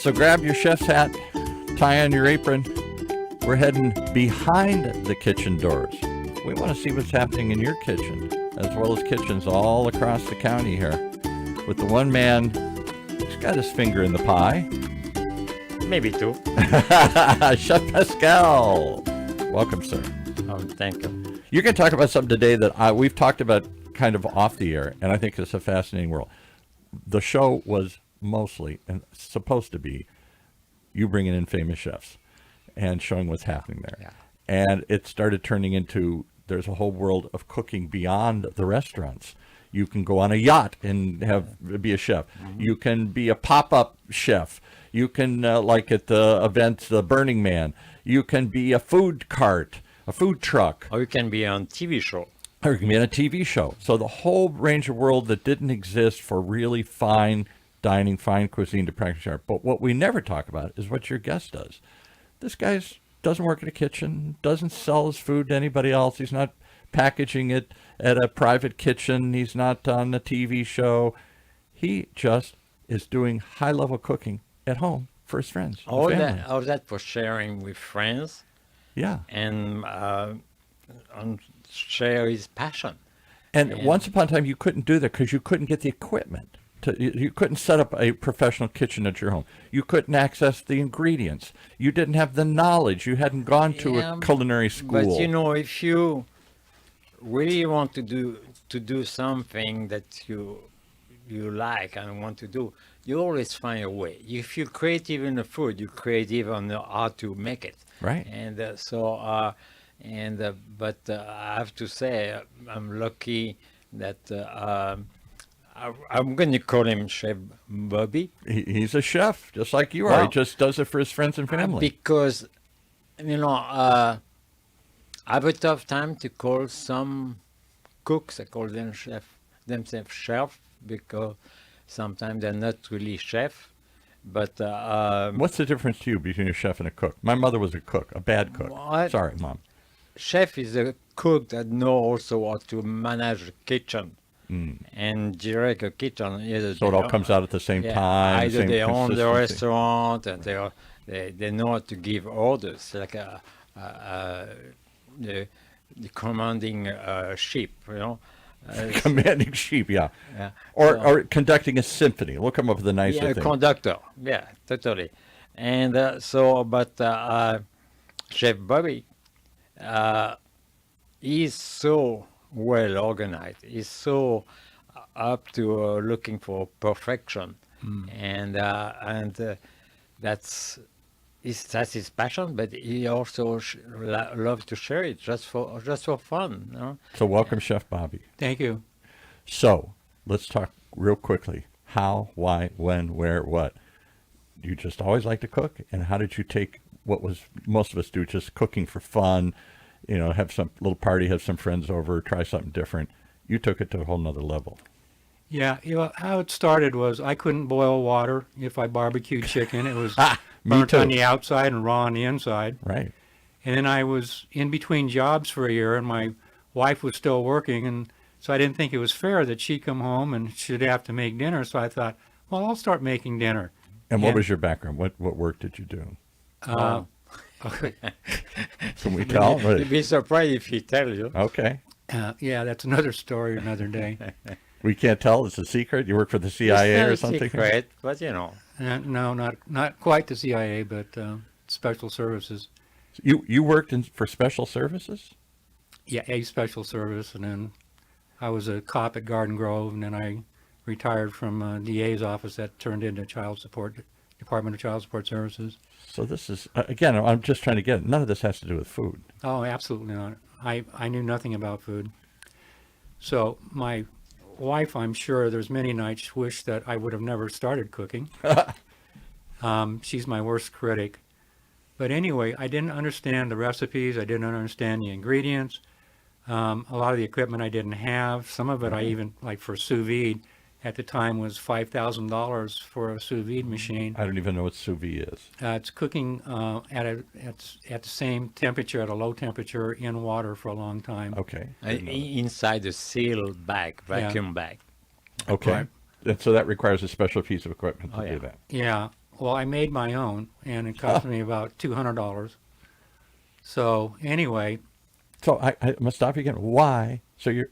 So grab your chef's hat, tie on your apron. We're heading behind the kitchen doors. We want to see what's happening in your kitchen, as well as kitchens all across the county here. With the one man, he's got his finger in the pie. Maybe two. Chef Pascal. Welcome, sir. Oh, thank you. You're going to talk about something today that we've talked about kind of off the air, and I think it's a fascinating world. The show was mostly, and supposed to be, you bringing in famous chefs and showing what's happening there. Yeah. And it started turning into, there's a whole world of cooking beyond the restaurants. You can go on a yacht and be a chef. Mm-hmm. You can be a pop-up chef. You can, like at the event, the Burning Man, you can be a food cart, a food truck. Or you can be on TV show. Or you can be on a TV show. So the whole range of world that didn't exist for really fine dining, fine cuisine to practice art. But what we never talk about is what your guest does. This guy doesn't work in a kitchen, doesn't sell his food to anybody else. He's not packaging it at a private kitchen. He's not on a TV show. He just is doing high-level cooking at home for his friends. All that for sharing with friends. Yeah. And share his passion. And once upon a time, you couldn't do that because you couldn't get the equipment. You couldn't set up a professional kitchen at your home. You couldn't access the ingredients. You didn't have the knowledge. You hadn't gone to a culinary school. But if you really want to do something that you like and want to do, you always find a way. If you're creative in the food, you're creative on how to make it. Right. And but I have to say I'm lucky that I'm going to call him Chef Bobby. He's a chef, just like you are. He just does it for his friends and family. Because, I have a tough time to call some cooks, I call them themselves chef, because sometimes they're not really chef. But what's the difference to you between a chef and a cook? My mother was a cook, a bad cook. Sorry, Mom. Chef is a cook that knows also how to manage a kitchen. And direct a kitchen. So it all comes out at the same time. Either they own the restaurant and they know how to give orders, like the commanding sheep, Commanding sheep, yeah. Or conducting a symphony. We'll come up with a nicer thing. Conductor. Yeah, totally. And Chef Bobby, he's so well organized. He's so up to looking for perfection, and that's his passion. But he also loves to share it just for fun. So welcome, Chef Bobby. Thank you. So let's talk real quickly. How, why, when, where, what? You just always like to cook, and how did you take what was most of us do, just cooking for fun? Have some little party, have some friends over, try something different. You took it to a whole nother level. Yeah, how it started was I couldn't boil water if I barbecued chicken. It was burnt on the outside and raw on the inside. Right. And then I was in between jobs for a year, and my wife was still working, and so I didn't think it was fair that she'd come home and she'd have to make dinner. So I thought, well, I'll start making dinner. And what was your background? What work did you do? Can we tell? You'd be surprised if he tells you. Okay. Yeah, that's another story, another day. We can't tell. It's a secret. You work for the CIA or something? Secret, but no, not quite the CIA, but special services. You worked for special services? Yeah, a special service, and then I was a cop at Garden Grove, and then I retired from DA's office. That turned into Department of Child Support Services. So this is, again, I'm just trying to get it. None of this has to do with food. Oh, absolutely not. I knew nothing about food. So my wife, I'm sure there's many nights wish that I would have never started cooking. She's my worst critic. But anyway, I didn't understand the recipes. I didn't understand the ingredients. A lot of the equipment I didn't have. Some of it I even, like for sous vide, at the time was $5,000 for a sous vide machine. I don't even know what sous vide is. It's cooking at the same temperature, at a low temperature, in water for a long time. Okay. Inside a sealed bag, vacuum bag. Okay. Right. And so that requires a special piece of equipment to do that. Yeah. Well, I made my own, and it cost me about $200. So anyway, So I must stop you again. Why? So you're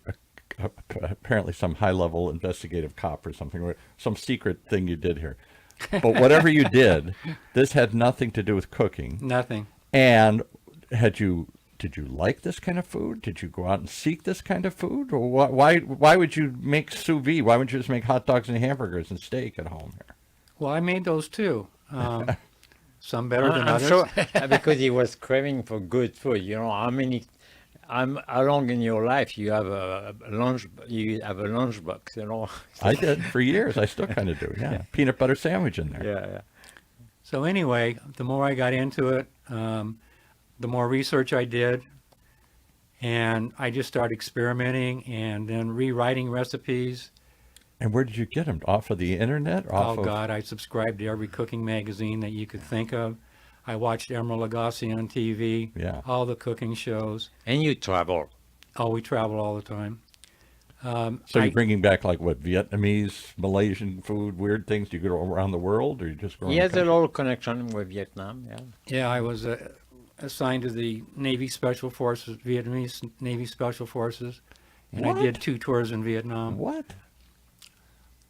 apparently some high-level investigative cop or something, or some secret thing you did here. But whatever you did, this had nothing to do with cooking. nothing. And did you like this kind of food? Did you go out and seek this kind of food? Or why would you make sous vide? Why wouldn't you just make hot dogs and hamburgers and steak at home here? Well, I made those too. Some better than I'm others. sure because he was craving for good food. You know, how long in your life you have a lunchbox, you know? I did for years. I still kind of do. Yeah, peanut butter sandwich in there. Yeah. So anyway, the more I got into it, the more research I did, and I just started experimenting and then rewriting recipes. And where did you get them? Off of the internet? Oh God, I subscribed to every cooking magazine that you could think of. I watched Emeril Lagasse on TV. Yeah. All the cooking shows. And you travel. Oh, we traveled all the time. So you're bringing back like what, Vietnamese, Malaysian food, weird things? Do you go around the world, or you just go around He the has a country? little connection with Vietnam, yeah. Yeah, I was assigned to the Navy Special Forces, Vietnamese Navy Special Forces, and What? I did 2 tours in Vietnam. What?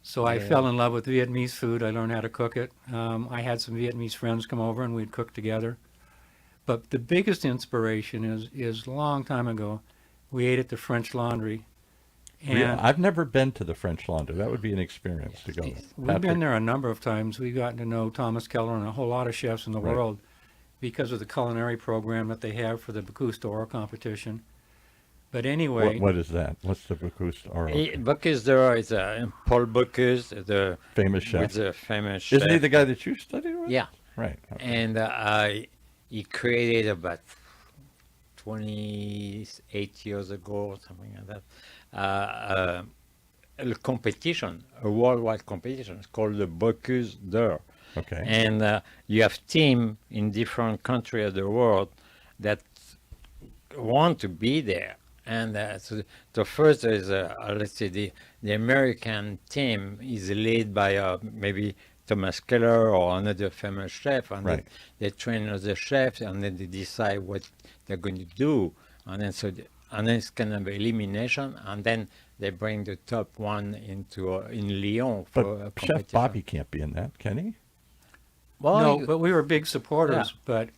So I fell in love with Vietnamese food. I learned how to cook it. I had some Vietnamese friends come over and we'd cook together. But the biggest inspiration is a long time ago, we ate at the French Laundry. And Yeah, I've never been to the French Laundry. That would be an experience to go. we've been there a number of times. We've gotten to know Thomas Keller and a whole lot of chefs in the Right. world because of the culinary program that they have for the Bocuse d'Or competition. But anyway, What is that? What's the Bocuse d'Or? Bocuse d'Or is Paul Bocuse, the Famous chef. with the famous chef. Isn't he the guy that you studied with? Yeah, Right. Okay. and he created about 28 years ago or something like that a competition, a worldwide competition. It's called the Bocuse d'Or. Okay. And you have teams in different countries of the world that want to be there. And so the first is, let's say, the American team is led by maybe Thomas Keller or another famous chef, and Right. they train other chefs, and then they decide what they're going to do, and then and then it's kind of elimination, and then they bring the top one into in Lyon for a But competition. Chef Bobby can't be in that, can he? Well, no, but we were big supporters. But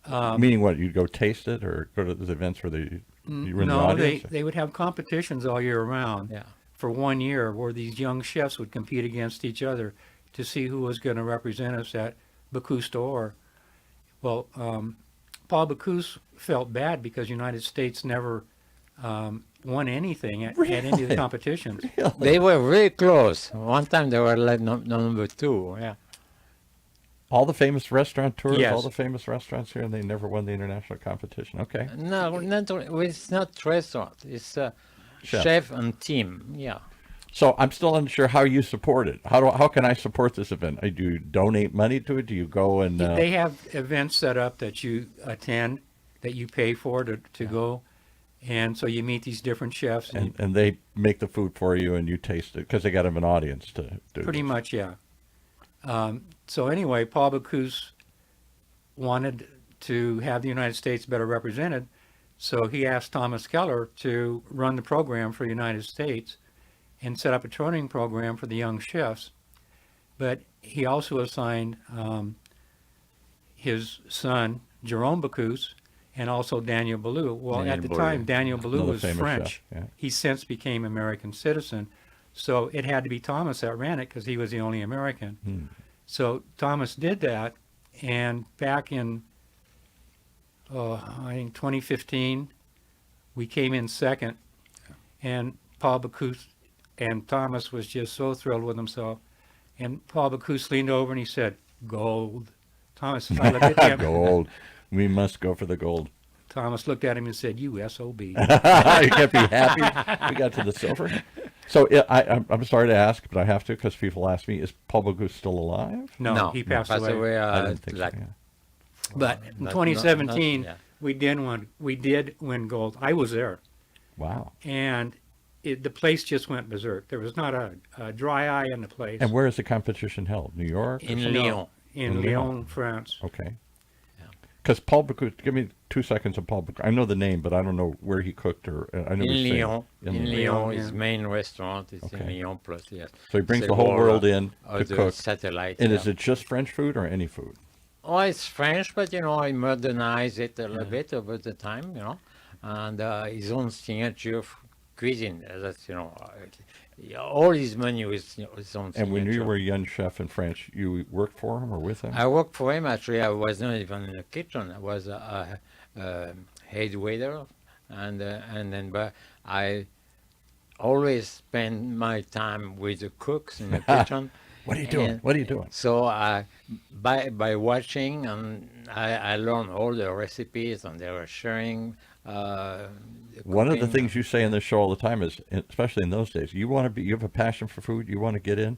Meaning what? You'd go taste it or go to the events where you were in the no, audience? they would have competitions all year round. yeah. For 1 year, where these young chefs would compete against each other to see who was going to represent us at Bocuse d'Or. Well, Paul Bocuse felt bad because United States never won anything at any of the competitions. They were very close. One time they were like number 2. Yeah. All the famous restaurateurs, Yes. all the famous restaurants here, and they never won the international competition. Okay. No, it's not restaurant. It's Chef. chef and team. Yeah. So I'm still unsure how you support it. How can I support this event? Do you donate money to it? Do you go and They have events set up that you attend, that you pay for to go. And so you meet these different chefs. and they make the food for you and you taste it because they got them an audience to do Pretty this. much, yeah. So anyway, Paul Bocuse wanted to have the United States better represented, so he asked Thomas Keller to run the program for the United States and set up a training program for the young chefs. But he also assigned his son, Jerome Bocuse, and also Daniel Boulou. Well, Daniel at the Boulou. time, Daniel Boulou Another was famous French. chef, yeah. He since became American citizen. So it had to be Thomas that ran it because he was the only American. So Thomas did that, and back in, I think 2015, we came in second, and Paul Bocuse and Thomas was just so thrilled with himself. And Paul Bocuse leaned over and he said, "Gold." Thomas, I looked at him. Gold. We must go for the gold. Thomas looked at him and said, "You SOB." You can't be happy. We got to the silver. So I'm sorry to ask, but I have to because people ask me, is Paul Bocuse still alive? No, he passed away. I didn't think like so, yeah. But in not- 2017, yeah. we did win gold. I was there, Wow. and the place just went berserk. There was not a dry eye in the place. And where is the competition held? New York? in No, Lyon. in In Lyon. Lyon, France. Okay. Yeah. Because Paul Bocuse, give me 2 seconds of Paul Bocuse. I know the name, but I don't know where he cooked or I know In he's saying- Lyon. In Lyon, Lyon, yeah. his main restaurant is Okay. in Lyon plus, yes. So he brings the Several, whole world in to other cook. satellites. And yeah. is it just French food or any food? Oh, it's French, but I modernized it a little Yeah. bit over the time, and his own signature cuisine. That's all his menu is his own signature. And when you were a young chef in France, you worked for him or with him? I worked for him actually. I was not even in the kitchen. I was a head waiter, and then but I always spend my time with the cooks in the kitchen. What are you doing? And What are you doing? So by watching, and I learned all the recipes, and they were sharing. One of the cooking. things you say in this show all the time is, especially in those days, you have a passion for food, you want to get in,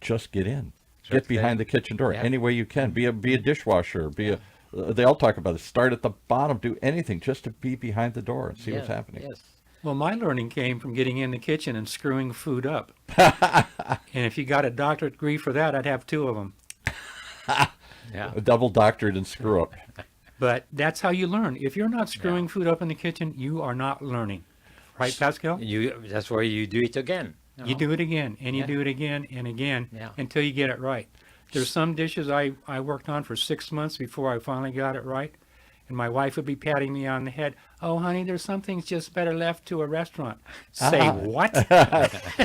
just get in. Get Just behind in. the kitchen door Yeah. any way you can. Be a dishwasher. They all talk about it. Start at the bottom. Do anything just to be behind the door and see what's Yes, happening. Yes. Well, my learning came from getting in the kitchen and screwing food up. And if you got a doctorate degree for that, I'd have 2 of them. Yeah. A double doctorate and screw up. But that's how you learn. If you're not screwing food up in the kitchen, you are not learning. Right, Pascal? That's why you do it again. You do it again, and you Yeah. do it again and again Yeah. until you get it right. There's some dishes I worked on for 6 months before I finally got it right. And my wife would be patting me on the head. Oh, honey, there's some things just better left to a restaurant. Say what?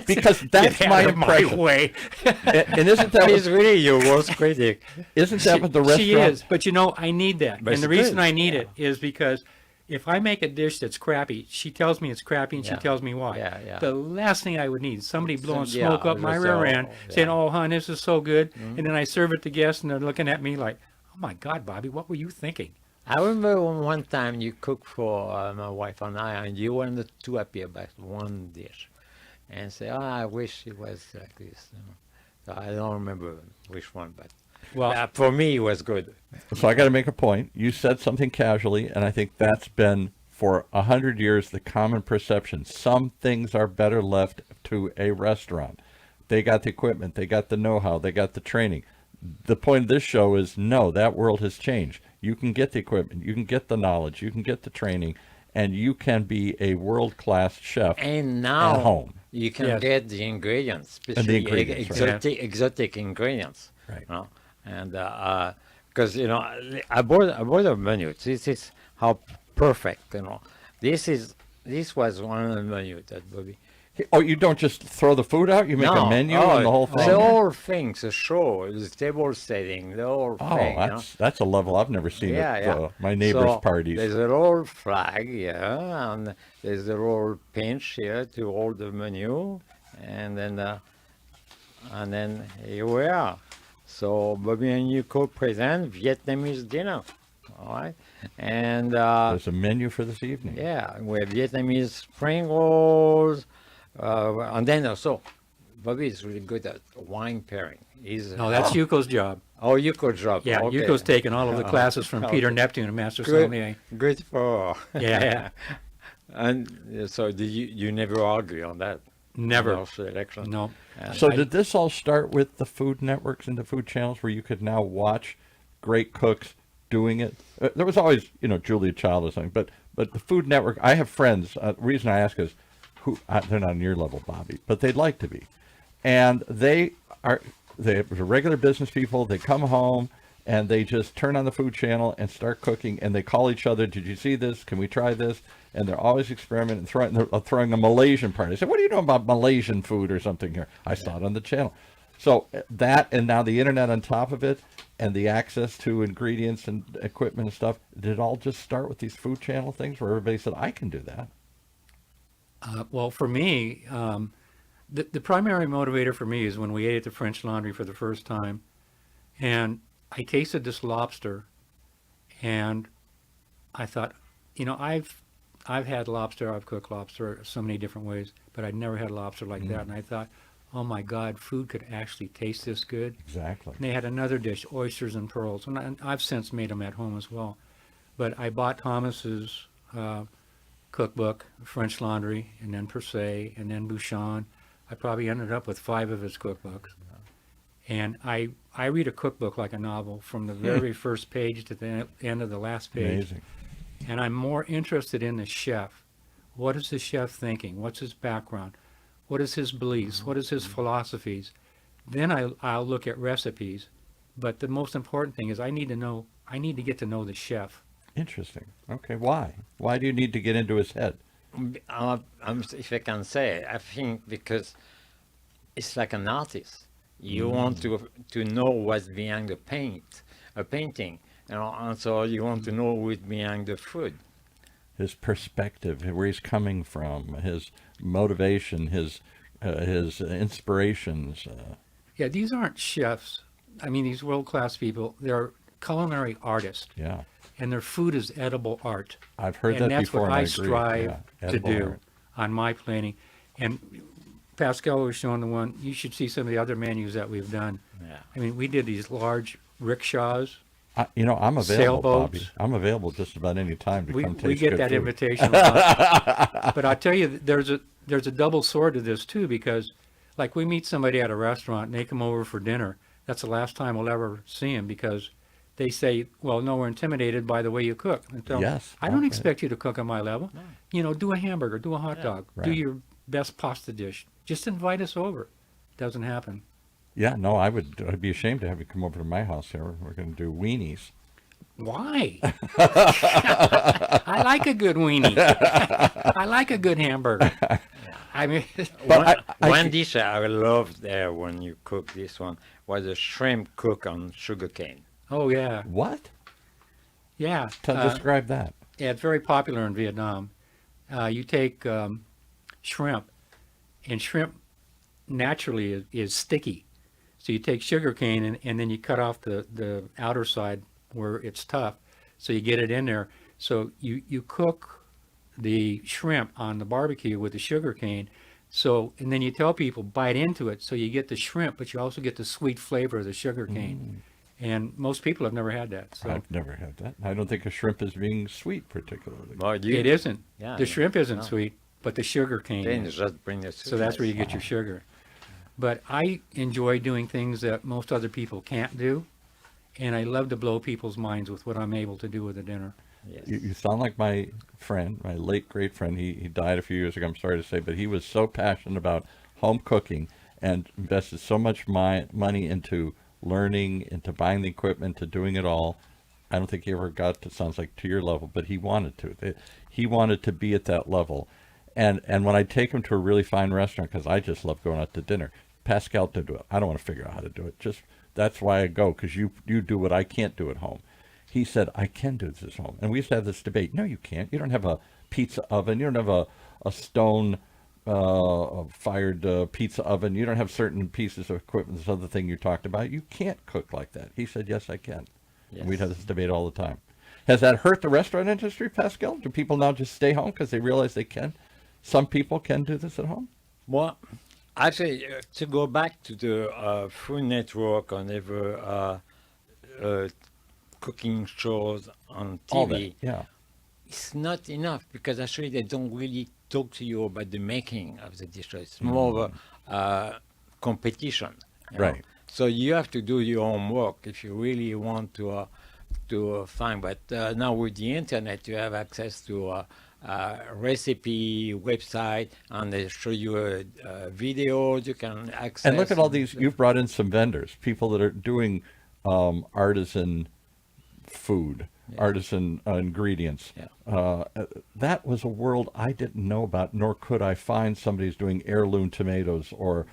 Because that's Get my out of impression. way. And isn't that He's really your worst critic. isn't that what the restaurant? She is, but I need that. But And the it's reason good, I need yeah. it is because if I make a dish that's crappy, she tells me it's crappy and she Yeah. tells me why. Yeah, yeah. The last thing I would need is somebody blowing Yeah, smoke up my just, rear end saying, yeah. oh, hon, this is so good. And then I serve it to guests and they're looking at me like, oh my God, Bobby, what were you thinking? I remember one time you cooked for my wife and I, and you weren't too happy about one dish, and say, "Oh, I wish it was like this." So I don't remember which one, but Well, for me it was good. So I got to make a point. You said something casually, and I think that's been for 100 years the common perception. Some things are better left to a restaurant. They got the equipment, they got the know-how, they got the training. The point of this show is no, that world has changed. You can get the equipment, you can get the knowledge, you can get the training, and you can be a world-class chef And now at home. you can Yes. get the ingredients, the especially ingredients, right. exotic ingredients. Right. And because I bought a menu. This is how perfect. This was one of the menu that Bobby. Oh, you don't just throw the food out? You make a menu and the whole thing? The whole thing, the show, the table setting, the whole Oh, thing. that's a level I've never seen at my neighbors' So parties. There's a little flag, and there's a little pinch here to hold the menu, and then here we are. So Bobby and you co-present Vietnamese dinner, all right? And There's a menu for this evening. yeah, we have Vietnamese spring rolls, and then also Bobby is really good at wine pairing. no, that's Yuko's job. Oh, Yuko job. Yeah, okay. Yuko's taken all of the classes from Peter Okay. Neptune, a master Good. sommelier. Good for her. Yeah. And so you never argue on that? Never. No selection? No. So did this all start with the food networks and the food channels where you could now watch great cooks doing it? There was always, Julia Child or something, but the Food Network, I have friends, the reason I ask is, they're not on your level, Bobby, but they'd like to be. And they're regular business people, they come home, and they just turn on the food channel and start cooking, and they call each other, did you see this? Can we try this? And they're always experimenting, throwing a Malaysian party. I said, what do you know about Malaysian food or something here? I saw it on the channel. So that, and now the internet on top of it, and the access to ingredients and equipment and stuff, did it all just start with these food channel things where everybody said, I can do that? Well, for me, the primary motivator for me is when we ate at the French Laundry for the first time, and I tasted this lobster, and I thought, I've had lobster, I've cooked lobster so many different ways, but I'd never had lobster like that, and I thought, oh my God, food could actually taste this good. Exactly. And they had another dish, oysters and pearls, and I've since made them at home as well. But I bought Thomas's cookbook, French Laundry, and then Per Se, and then Bouchon. I probably ended up with 5 of his cookbooks. And I read a cookbook like a novel from the very first page to the end of the last page. Amazing. And I'm more interested in the chef. What is the chef thinking? What's his background? What is his beliefs? What is his philosophies? Then I'll look at recipes. But the most important thing is I need to get to know the chef. Interesting. Okay. Why? Why do you need to get into his head? If I can say, I think because it's like an artist. You want to know what's behind a painting, and so you want to know what's behind the food. His perspective, where he's coming from, his motivation, his inspirations. Yeah, these aren't chefs. I mean, these world-class people, they're culinary artists. Yeah. And their food is edible art. I've heard and that before. And And that's what I strive Yeah, to edible do art. on my plating. And Pascal was showing the one. You should see some of the other menus that we've done. Yeah. I mean, we did these large rickshaws. I'm available, Sailboats. Bobby. I'm available just about any time to come taste We get good that food. invitation a lot. But I tell you, there's a double sword to this too, because like we meet somebody at a restaurant and they come over for dinner. That's the last time we'll ever see them, because they say, well, no, we're intimidated by the way you cook. And tell them, Yes. I don't Okay. expect you to cook on my level. Do a hamburger, do a hot dog, do Right. your best pasta dish. Just invite us over. Doesn't happen. Yeah, no, I'd be ashamed to have you come over to my house here. We're going to do weenies. Why? I like a good weenie. I like a good hamburger. I mean, One dish I loved there when you cook this one was a shrimp cook on sugarcane. oh yeah, What? yeah. Describe that. Yeah, it's very popular in Vietnam. You take shrimp, and shrimp naturally is sticky. So you take sugar cane and then you cut off the outer side where it's tough. So you get it in there. So you cook the shrimp on the barbecue with the sugar cane. So, and then you tell people bite into it. So you get the shrimp, but you also get the sweet flavor of the sugar cane. And most people have never had that. So I've never had that. I don't think a shrimp is being sweet particularly. But it isn't. Yeah, The shrimp isn't no. sweet, but the sugar cane Then is. just bring the So that's where you get your sugar. But I enjoy doing things that most other people can't do, and I love to blow people's minds with what I'm able to do with a dinner. Yes. You sound like my friend, my late great friend. He died a few years ago, I'm sorry to say, but he was so passionate about home cooking and invested so much money into learning, into buying the equipment, to doing it all. I don't think he ever got to, sounds like, to your level, but he wanted to. He wanted to be at that level. And when I take him to a really fine restaurant, because I just love going out to dinner, Pascal to do it. I don't want to figure out how to do it. Just that's why I go, because you do what I can't do at home. He said, I can do this at home. And we used to have this debate. No, you can't. You don't have a pizza oven. You don't have a stone fired pizza oven. You don't have certain pieces of equipment. This other thing you talked about. You can't cook like that. He said, yes, I can. Yes. And we'd have this debate all the time. Has that hurt the restaurant industry, Pascal? Do people now just stay home because they realize they can? Some people can do this at home? Well, actually, to go back to the Food Network and ever cooking shows on All TV, that, yeah. it's not enough, because actually they don't really talk to you about the making of the dishes. It's more of a competition. you know. Right. So you have to do your homework if you really want to find. But now with the internet, you have access to a recipe website, and they show you videos you can access. And look at all these. You've brought in some vendors, people that are doing artisan food, artisan ingredients. Yeah. That was a world I didn't know about, nor could I find somebody who's doing heirloom tomatoes, or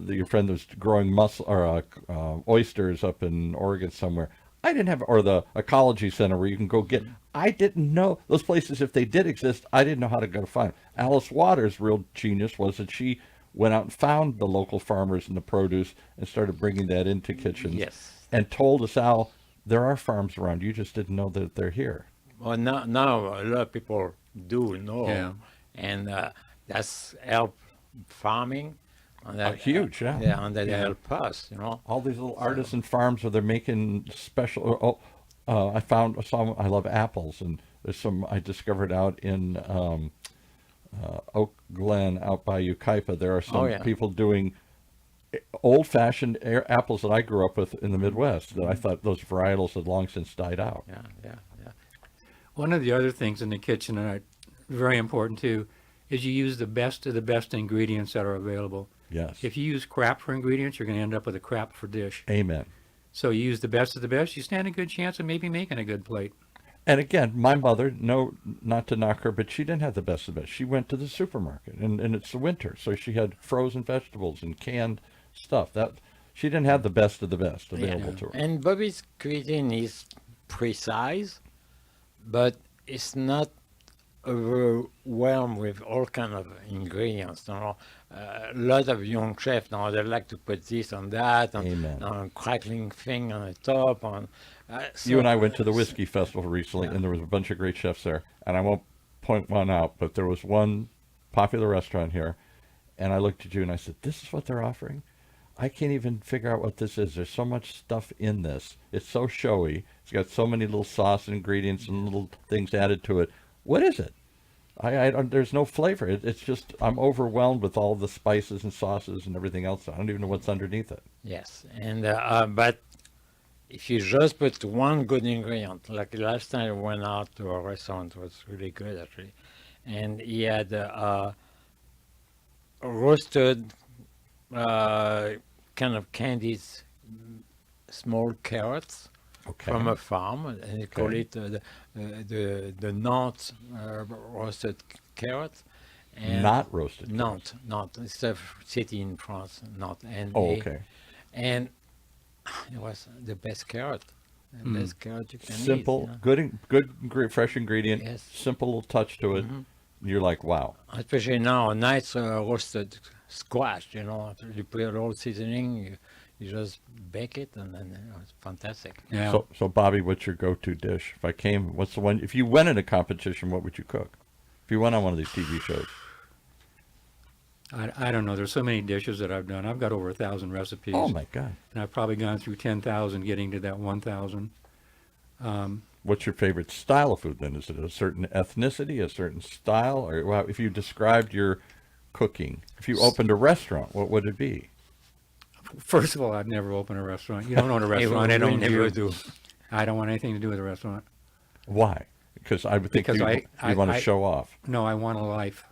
your friend that's growing oysters up in Oregon somewhere. I didn't have, or the ecology center where you can go get. I didn't know those places, if they did exist. I didn't know how to go to find them. Alice Waters' real genius was that she went out and found the local farmers and the produce and started bringing that into kitchens. Yes. And told us, Al, there are farms around. You just didn't know that they're here. Well, now a lot of people do know, Yeah. and that's help farming. And that, Huge, yeah. Yeah, and that help us, All these little artisan farms where they're making special. I found some. I love apples, and there's some I discovered out in Oak Glen, out by Yucaipa. There are some Oh, yeah. people doing old-fashioned apples that I grew up with in the Midwest that I thought those varietals had long since died out. Yeah, yeah, yeah. One of the other things in the kitchen that are very important too is you use the best of the best ingredients that are available. Yes. If you use crap for ingredients, you're going to end up with a crap for dish. Amen. So you use the best of the best, you stand a good chance of maybe making a good plate. And again, my mother, no, not to knock her, but she didn't have the best of the best. She went to the supermarket, and it's the winter, so she had frozen vegetables and canned stuff. That she didn't have the best of the best available to her. And Bobby's cuisine is precise, but it's not overwhelmed with all kind of ingredients. A lot of young chefs now they like to put this on that, and crackling thing on the top. You and I went to the whiskey festival recently, and there was a bunch of great chefs there. And I won't point one out, but there was one popular restaurant here, and I looked at you and I said, "This is what they're offering? I can't even figure out what this is. There's so much stuff in this. It's so showy. It's got so many little sauce ingredients and little things added to it. What is it? There's no flavor. It's just I'm overwhelmed with all the spices and sauces and everything else. I don't even know what's underneath it." Yes, and but if you just put one good ingredient, like last time I went out to a restaurant, it was really good actually, and he had roasted kind of candied small carrots from a farm, and they call it the not roasted carrots. And Not roasted. Not. It's a city in France. Not. And okay. And it was the best carrot. The best carrot you can Simple, eat. good, fresh ingredient. Yes. Simple little touch to it. You're like, wow. Especially now, nice roasted squash. You put a little seasoning. You just bake it, and then it's fantastic. Yeah. So Bobby, what's your go-to dish? If I came, what's the one? If you went in a competition, what would you cook? If you went on one of these TV shows. I don't know. There's so many dishes that I've done. I've got over 1,000 recipes. Oh my God. And I've probably gone through 10,000 getting to that 1,000. What's your favorite style of food then? Is it a certain ethnicity, a certain style? Or well, if you described your cooking, if you opened a restaurant, what would it be? First of all, I'd never open a restaurant. You don't own a restaurant. It owns never you. do. I don't want anything to do with a restaurant. Why? Because I would think Because you want to show off. No, I want a life.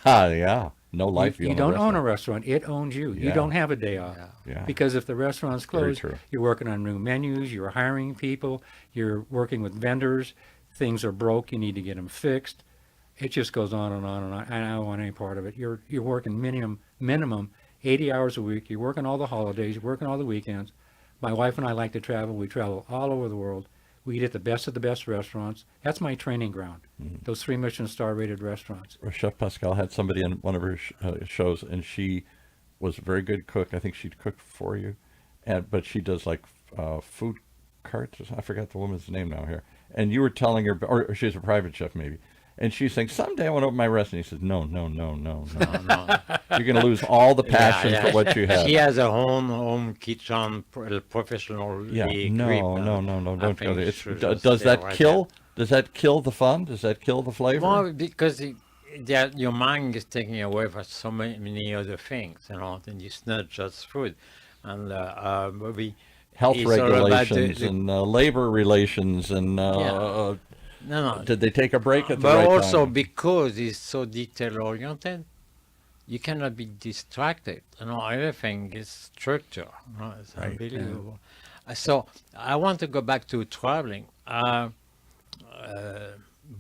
Yeah. No life. You don't own a restaurant. It owns you. Yeah. You don't have a day off. Yeah. Because if the restaurant's Very closed, true. you're working on new menus, you're hiring people, you're working with vendors, things are broke, you need to get them fixed. It just goes on and on and on. I don't want any part of it. You're working minimum 80 hours a week. You're working all the holidays, you're working all the weekends. My wife and I like to travel. We travel all over the world. We eat at the best of the best restaurants. That's my training ground. Those 3 Michelin star rated restaurants. Chef Pascal had somebody on one of her shows, and she was a very good cook. I think she'd cook for you, but she does like food carts. I forgot the woman's name now here. And you were telling her, or she's a private chef maybe, and she's saying, "Someday I want to open my restaurant." He says, "No. No. You're going to lose all the passion for what you have." She has a home kitchen, professional. Yeah, no, don't go there. Does that right kill? Does that kill the fun? Does that kill the flavor? Well, because your mind is taking away from so many other things, and it's not just food. And maybe Health it's all about regulations and labor relations and No. did they take a break at the But right also time? because it's so detail oriented, you cannot be distracted. Everything is structure. It's Right. unbelievable. So I want to go back to traveling.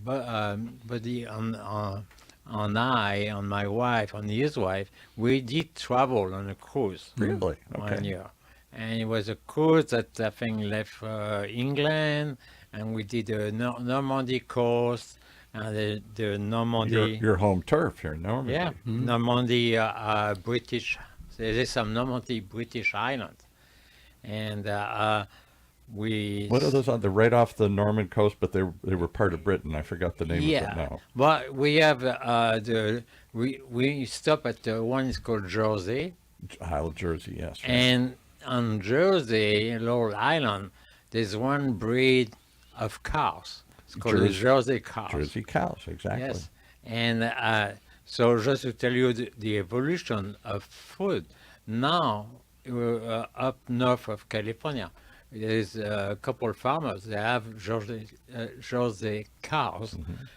Buddy and my wife, and his wife, we did travel on a cruise. Really? One Okay. year. And it was a cruise that I think left England, and we did the Normandy coast, and the Normandy. Your home turf here, Normandy. Yeah, Normandy, British. There's some Normandy British islands, and we. What are those on the right off the Norman coast? But they were part of Britain. I forgot the name of it now. But we have we stop at one is called Jersey, Isle of Jersey, yes. and on Jersey, Long Island, there's one breed of cows. It's called the Jersey cows. Jersey cows, exactly. Yes, and So just to tell you the evolution of food, now up north of California, there's a couple of farmers. They have Jersey cows,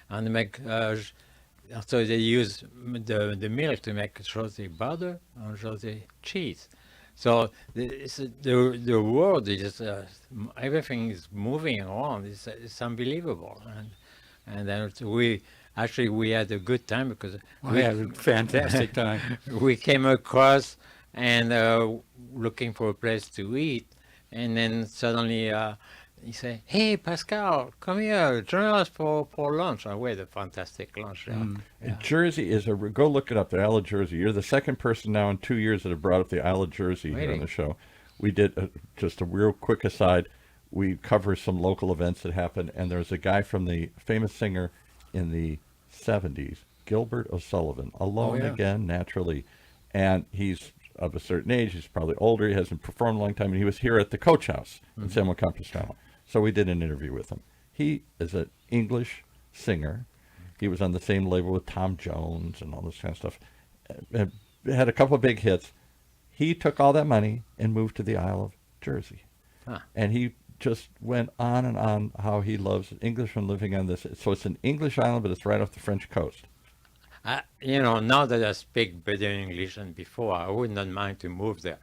and they make. So they use the milk to make Jersey butter and Jersey cheese. So the world is everything is moving around. It's unbelievable, and then we had a good time because We had a fantastic time. we came across and looking for a place to eat, and then suddenly he said, "Hey, Pascal, come here, join us for lunch." And we had a fantastic lunch there. And Jersey is go look it up, the Isle of Jersey. You're the second person now in 2 years that have brought up the Isle of Jersey here on Really? the show. We did, just a real quick aside, we cover some local events that happen, and there's a guy from the famous singer in the 70s, Gilbert O'Sullivan, alone yeah. again, naturally. And he's of a certain age, he's probably older, he hasn't performed a long time, and he was here at the Coach House in San Juan Capistrano. So we did an interview with him. He is an English singer. He was on the same label with Tom Jones and all this kind of stuff. Had a couple of big hits. He took all that money and moved to the Isle of Jersey. Huh. And he just went on and on how he loves Englishmen living on this. So it's an English island, but it's right off the French coast. Now that I speak better English than before, I would not mind to move there.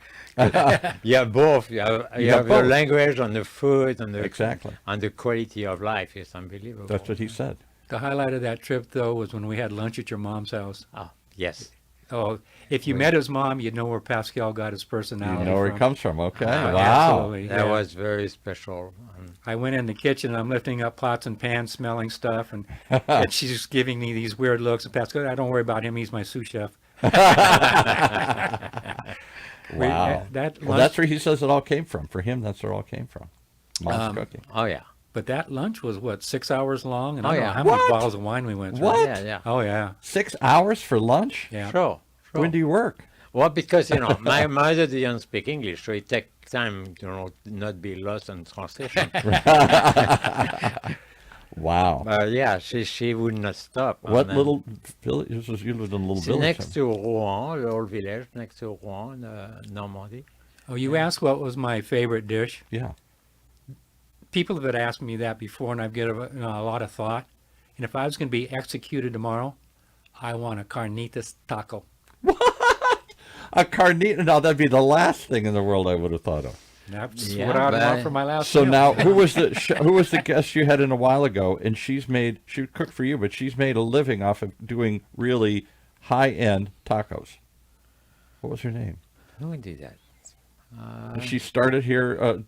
You have both. You have the both. language and the food and the Exactly. and the quality of life is unbelievable. That's what he said. The highlight of that trip, though, was when we had lunch at your mom's house. Oh, yes. Oh, if you met his mom, you'd know where Pascal got his personality You know where from. he comes from. Okay. Ah, Wow. Absolutely. That yeah. was very special. I went in the kitchen, and I'm lifting up pots and pans, smelling stuff, and she's giving me these weird looks. And Pascal, I don't worry about him; he's my sous chef. Wow. That Well, lunch, that's where he says it all came from. For him, that's where it all came from. Mom's cooking. Oh yeah. but that lunch was what, 6 hours long, and Oh, I don't know yeah. how many What? bottles of wine we went through. What? Yeah, yeah. Oh yeah, 6 hours for lunch? yeah. Sure. When do you work? Well, because my mother didn't speak English, so it takes time, not be lost in translation. Wow. But yeah, she would not stop. What And then- little village? You lived in a little It's village. next to Rouen, the old village next to Rouen, Normandy. Oh, you asked what was my favorite dish. Yeah. People have asked me that before, and I've given a lot of thought. And if I was going to be executed tomorrow, I want a carnitas taco. A carnita. Now, that'd be the last thing in the world I would have thought of. That's Yeah, what I'd but- want for my last So meal. now, who was the guest you had in a while ago? And she cooked for you, but she's made a living off of doing really high-end tacos. What was her name? Who did that? She started here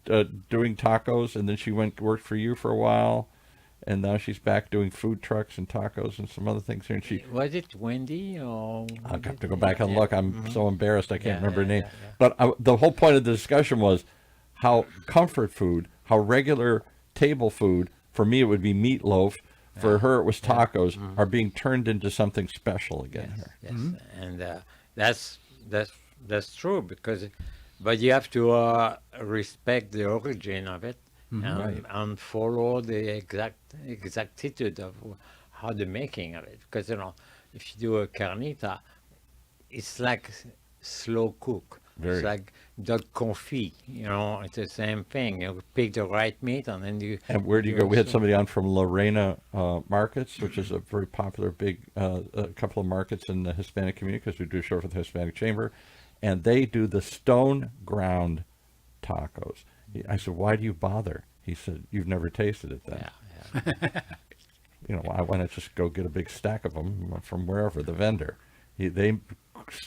doing tacos, and then she worked for you for a while, and now she's back doing food trucks and tacos and some other things here. And she, Was it Wendy or? I'll have to go back and look. I'm so embarrassed I can't Yeah, remember her yeah, name. yeah, yeah. But the whole point of the discussion was how comfort food, how regular table food, for me it would be meatloaf, for her it was tacos, are being turned into something special again here. Yes, and that's true but you have to respect the origin of it and follow the exactitude of how the making of it. Because if you do a carnita, it's like slow cook. Very. It's like duck confit. It's the same thing. You pick the right meat and then you. And where do you go? We had somebody on from Lorena Markets, which is a very popular big a couple of markets in the Hispanic community, because we do a show for the Hispanic Chamber, and they do the stone ground tacos. I said, why do you bother? He said, you've never tasted it then. Yeah. Why not just go get a big stack of them from wherever, the vendor. They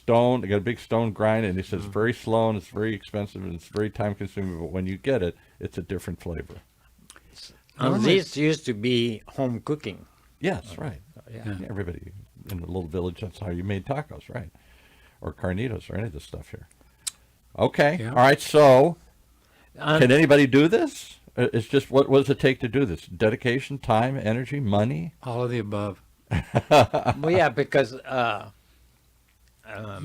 got a big stone grind, and he says it's very slow and it's very expensive and it's very time consuming, but when you get it, it's a different flavor. And this used to be home cooking. Yes, right. Yeah. Everybody in the little village, that's how you made tacos, right? Or carnitas or any of this stuff here. Okay. Yeah. All right. So And can anybody do this? It's just, what does it take to do this? Dedication, time, energy, money? All of the above. well, yeah, because You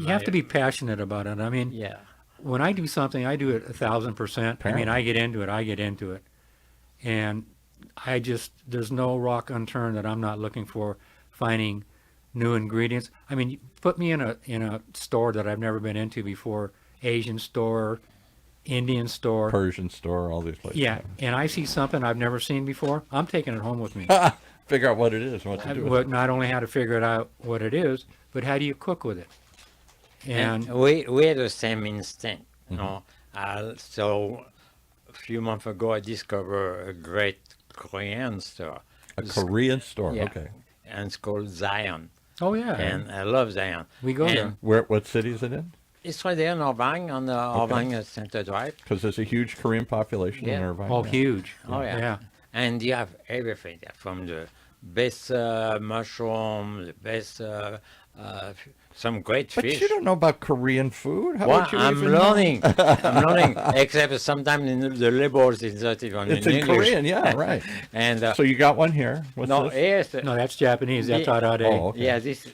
have to be passionate about it. I mean, yeah. when I do something, I do it 1,000%. I Apparently. mean, I get into it. And there's no rock unturned that I'm not looking for, finding new ingredients. I mean, you put me in a store that I've never been into before, Asian store, Indian store. Persian store, all these places. Yeah, and I see something I've never seen before. I'm taking it home with me. Figure out what it is and what to do with But it. not only how to figure it out what it is, but how do you cook with it? And we had the same instinct, you Mm-hmm. know. So a few months ago, I discovered a great Korean store. A Korean store, Yeah. okay. And it's called Zion. oh yeah, And I love Zion. we go And there. What city is it in? It's right there in Irvine, on the Irvine Center Drive. Because there's a huge Korean population in Yeah. Irvine. Oh, yeah. huge. Oh, yeah. Yeah. And you have everything there, from the best mushroom, the best, some great But fish. you don't know about Korean food? How Well, would you I'm even know? learning. I'm learning. Except sometimes in the labels it's not even It's in in English. Korean, yeah, right. And So you got one here. What's no, this? yes, No, that's Japanese. That's Yeah. Adade. Oh, okay. yeah, this,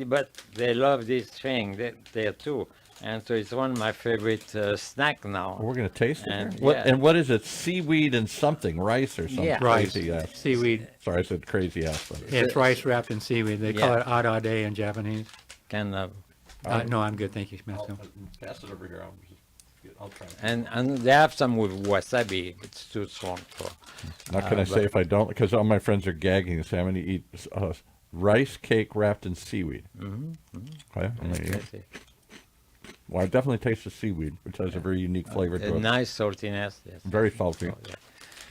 but they love this thing there too, and so it's one of my favorite snack now. We're going to taste it And, here. What, yeah. and what is it? Seaweed and something, rice or something Yeah. Rice, crazy ass. seaweed. Sorry, I said crazy ass. But It's rice wrapped in seaweed. They call Yeah. it adade in Japanese. Kind of, No, I'm good. Thank you, Matthew. pass it over here. I'll try it. and they have some with wasabi. It's too strong for. Now, can I say if I don't? Because all my friends are gagging and say I'm going to eat rice cake wrapped in seaweed. Okay, I'm gonna eat it. Well, I definitely taste the seaweed, which has a very unique flavor A to it. nice saltiness. Yes. Very salty. Oh, yeah.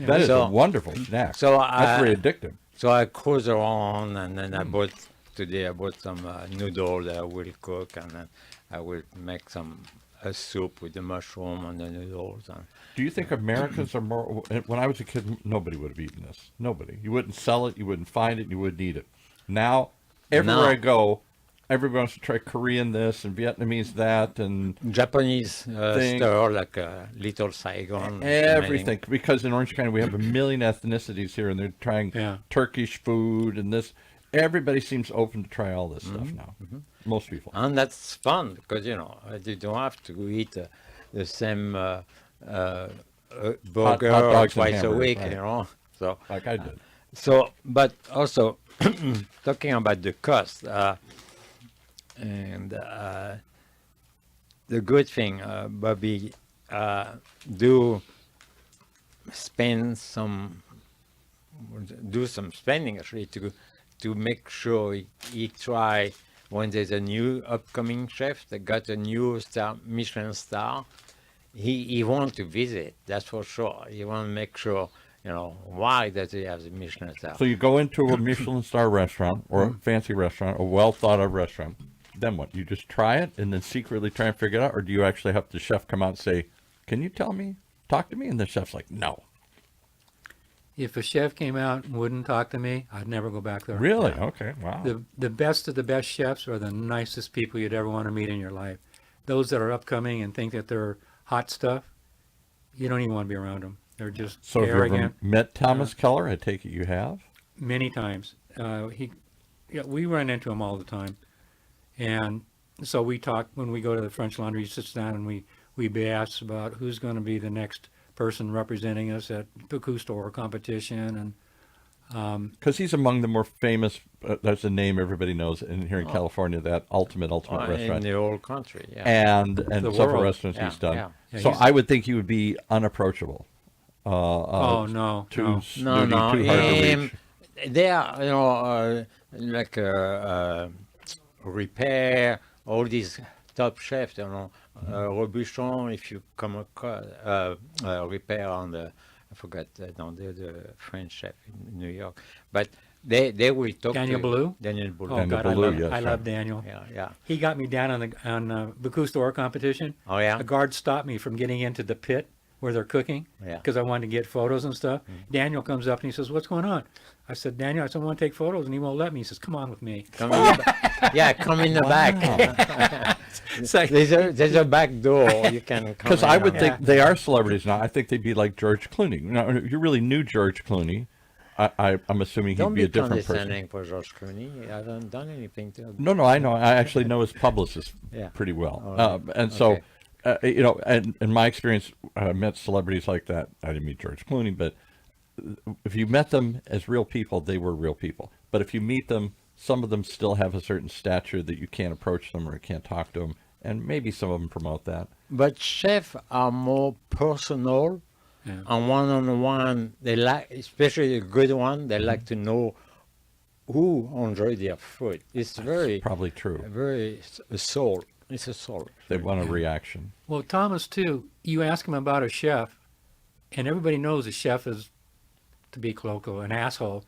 That is a So- wonderful snack. so, That's very addictive. So I cruise around, and then I bought some noodle that I will cook, and then I will make a soup with the mushroom and the noodles. And Do you think Americans are more? When I was a kid, nobody would have eaten this. Nobody. You wouldn't sell it. You wouldn't find it. And you wouldn't eat it. Now, everywhere Now- I go, everybody wants to try Korean this and Vietnamese that and Japanese Thing. store like Little Saigon. everything. Because in Orange County we have a million ethnicities here, and they're trying Yeah. Turkish food and this. Everybody seems open to try all this Mm-hmm. stuff now. Most people. And that's fun because you don't have to eat the same burger hot dogs and twice a hamburgers, week, right. you know. So Like I did. but also talking about the cost, and the good thing, Bobby, do spend do some spending actually to make sure he try when there's a new upcoming chef that got a new Michelin star. He want to visit, that's for sure. He want to make sure, why does he have the Michelin star? So you go into a Michelin star restaurant or a fancy restaurant, a well thought of restaurant. Then what? You just try it and then secretly try and figure it out, or do you actually have the chef come out and say, "Can you tell me? Talk to me?" And the chef's like, "No." If a chef came out and wouldn't talk to me, I'd never go back there. Really? Okay. Wow. The best of the best chefs are the nicest people you'd ever want to meet in your life. Those that are upcoming and think that they're hot stuff, you don't even want to be around them. They're just So have you ever arrogant. met Thomas Keller? I take it you have. Many times. We run into him all the time. And so we talk when we go to the French Laundry. He sits down and we BS about who's going to be the next person representing us at the store competition. And Because he's among the more famous. That's a name everybody knows in here in California. That ultimate in restaurant. the whole country, yeah. And The several world. restaurants Yeah, he's done. yeah. Yeah, So he's- I would think he would be unapproachable. oh no, Too no. snooty, No, too hard to reach. they are, like repair, all these top chefs, Robuchon, if you come across, repair on I forgot, the French chef in New York, but they will talk Daniel to Ballou? Daniel Ballou. Oh Daniel God, Ballou, I love, yes, I right. love Daniel. Yeah. He got me down on the store competition. Oh, yeah? A guard stopped me from getting into the pit where they're cooking Yeah. because I wanted to get photos and stuff. Daniel comes up and he says, "What's going on?" I said, "Daniel, I said, I want to take photos," and he won't let me. He says, "Come on with me." Come in yeah, come in the back. It's like, There's a back door you can come Because in I would on. think they are celebrities now. I think they'd be like George Clooney. Now, if you really knew George Clooney, I'm assuming he'd Don't be be a different person. condescending for George Clooney. I haven't done anything to him. No, I know. I actually know his publicist Yeah. pretty well. Oh, right. And so, Okay. and in my experience, I met celebrities like that. I didn't meet George Clooney, but if you met them as real people, they were real people. But if you meet them some of them still have a certain stature that you can't approach them or you can't talk to them, and maybe some of them promote that. But chefs are more personal Yeah. and one-on-one. They like, especially a good one, they like to know who enjoy their food. It's very, Probably true. very a soul. It's a soul. They want a reaction. Well, Thomas, too, you ask him about a chef, and everybody knows a chef is, to be colloquial, an asshole.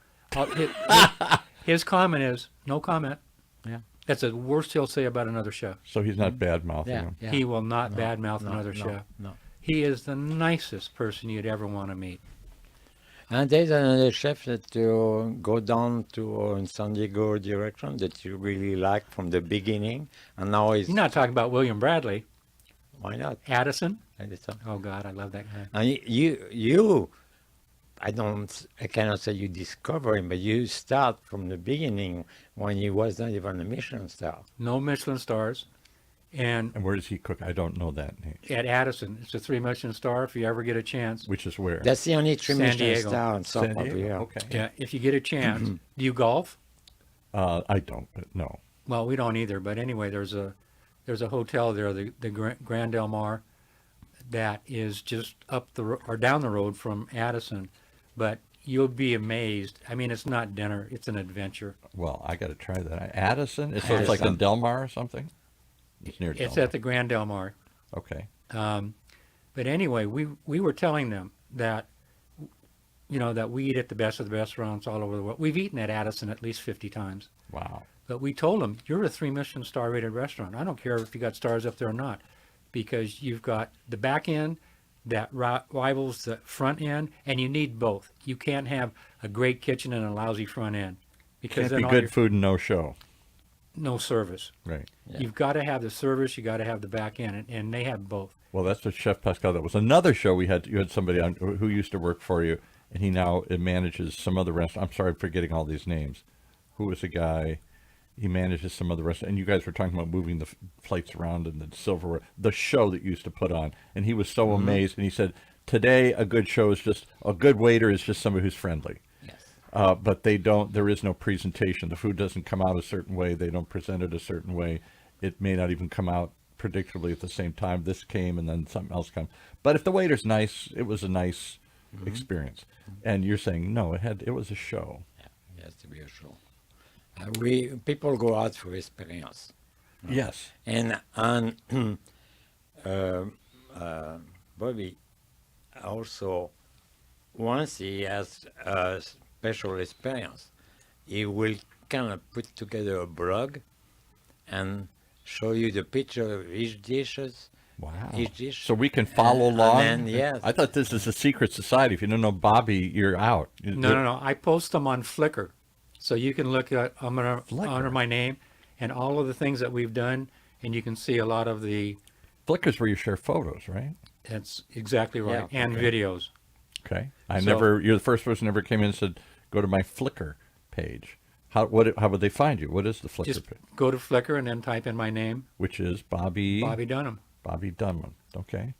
His comment is, no comment. Yeah. That's the worst he'll say about another chef. So he's not bad-mouthing Yeah, them. yeah. He will not No, badmouth no, another no, chef. No. He is the nicest person you'd ever want to meet. And there's another chef that you go down to in San Diego direction that you really like from the beginning, and now he's You're not talking about William Bradley. why not? Addison? And it's, Oh, God, I love that guy. and you, I cannot say you discover him, but you start from the beginning when he was not even a Michelin star. No Michelin stars. And And where does he cook? I don't know that name. at Addison, it's a 3 Michelin star if you ever get a chance. Which is where? That's the only three San Michelin Diego. star in South San Diego. Korea. Okay. Yeah, if you get a chance. Do you golf? I don't, but no. Well, we don't either. But anyway, there's a hotel there, the Grand Del Mar, that is just up or down the road from Addison. But you'll be amazed. I mean, it's not dinner; it's an adventure. Well, I got to try that. Addison? So it's like in Addison. Del Mar or something? It's near It's Del at the Grand Del Mar. Mar. Okay. But anyway, we were telling them that, that we eat at the best of the restaurants all over the world. We've eaten at Addison at least 50 times. Wow. But we told them, you're a 3 Michelin star rated restaurant. I don't care if you got stars up there or not, because you've got the back end that rivals the front end, and you need both. You can't have a great kitchen and a lousy front end, because Can't then be all good food and no show. no service. Right. Yeah. You've got to have the service, you got to have the back end, and they have both. Well, that's what Chef Pascal, that was another show we had. You had somebody on who used to work for you, and he now manages some other restaurant. I'm sorry, I'm forgetting all these names. Who was the guy? He manages some other restaurant. And you guys were talking about moving the plates around and the silverware, the show that you used to put on. And he was so amazed. And he said, today a good show is just, a good waiter is just somebody who's friendly. Yes. But there is no presentation. The food doesn't come out a certain way. They don't present it a certain way. It may not even come out predictably at the same time. This came and then something else comes. But if the waiter's nice, it was a nice experience. And you're saying, no, it was a show. Yeah, it has to be a show. People go out for experience. Yes. And Bobby also, once he has a special experience, he will kind of put together a blog and show you the picture of each dishes. Wow. Each dish. So we can follow along? And then, yes. I thought this is a secret society. If you don't know Bobby, you're out. No. I post them on Flickr. So you can look at, I'm going to Flickr. honor my name and all of the things that we've done, and you can see a lot of the, Flickr's where you share photos, right? that's exactly right, Yeah, and okay. videos. Okay. So- You're the first person who ever came in and said, go to my Flickr page. How would they find you? What is the Flickr Just page? go to Flickr and then type in my name, Which is Bobby Dunham. Dunham. Okay.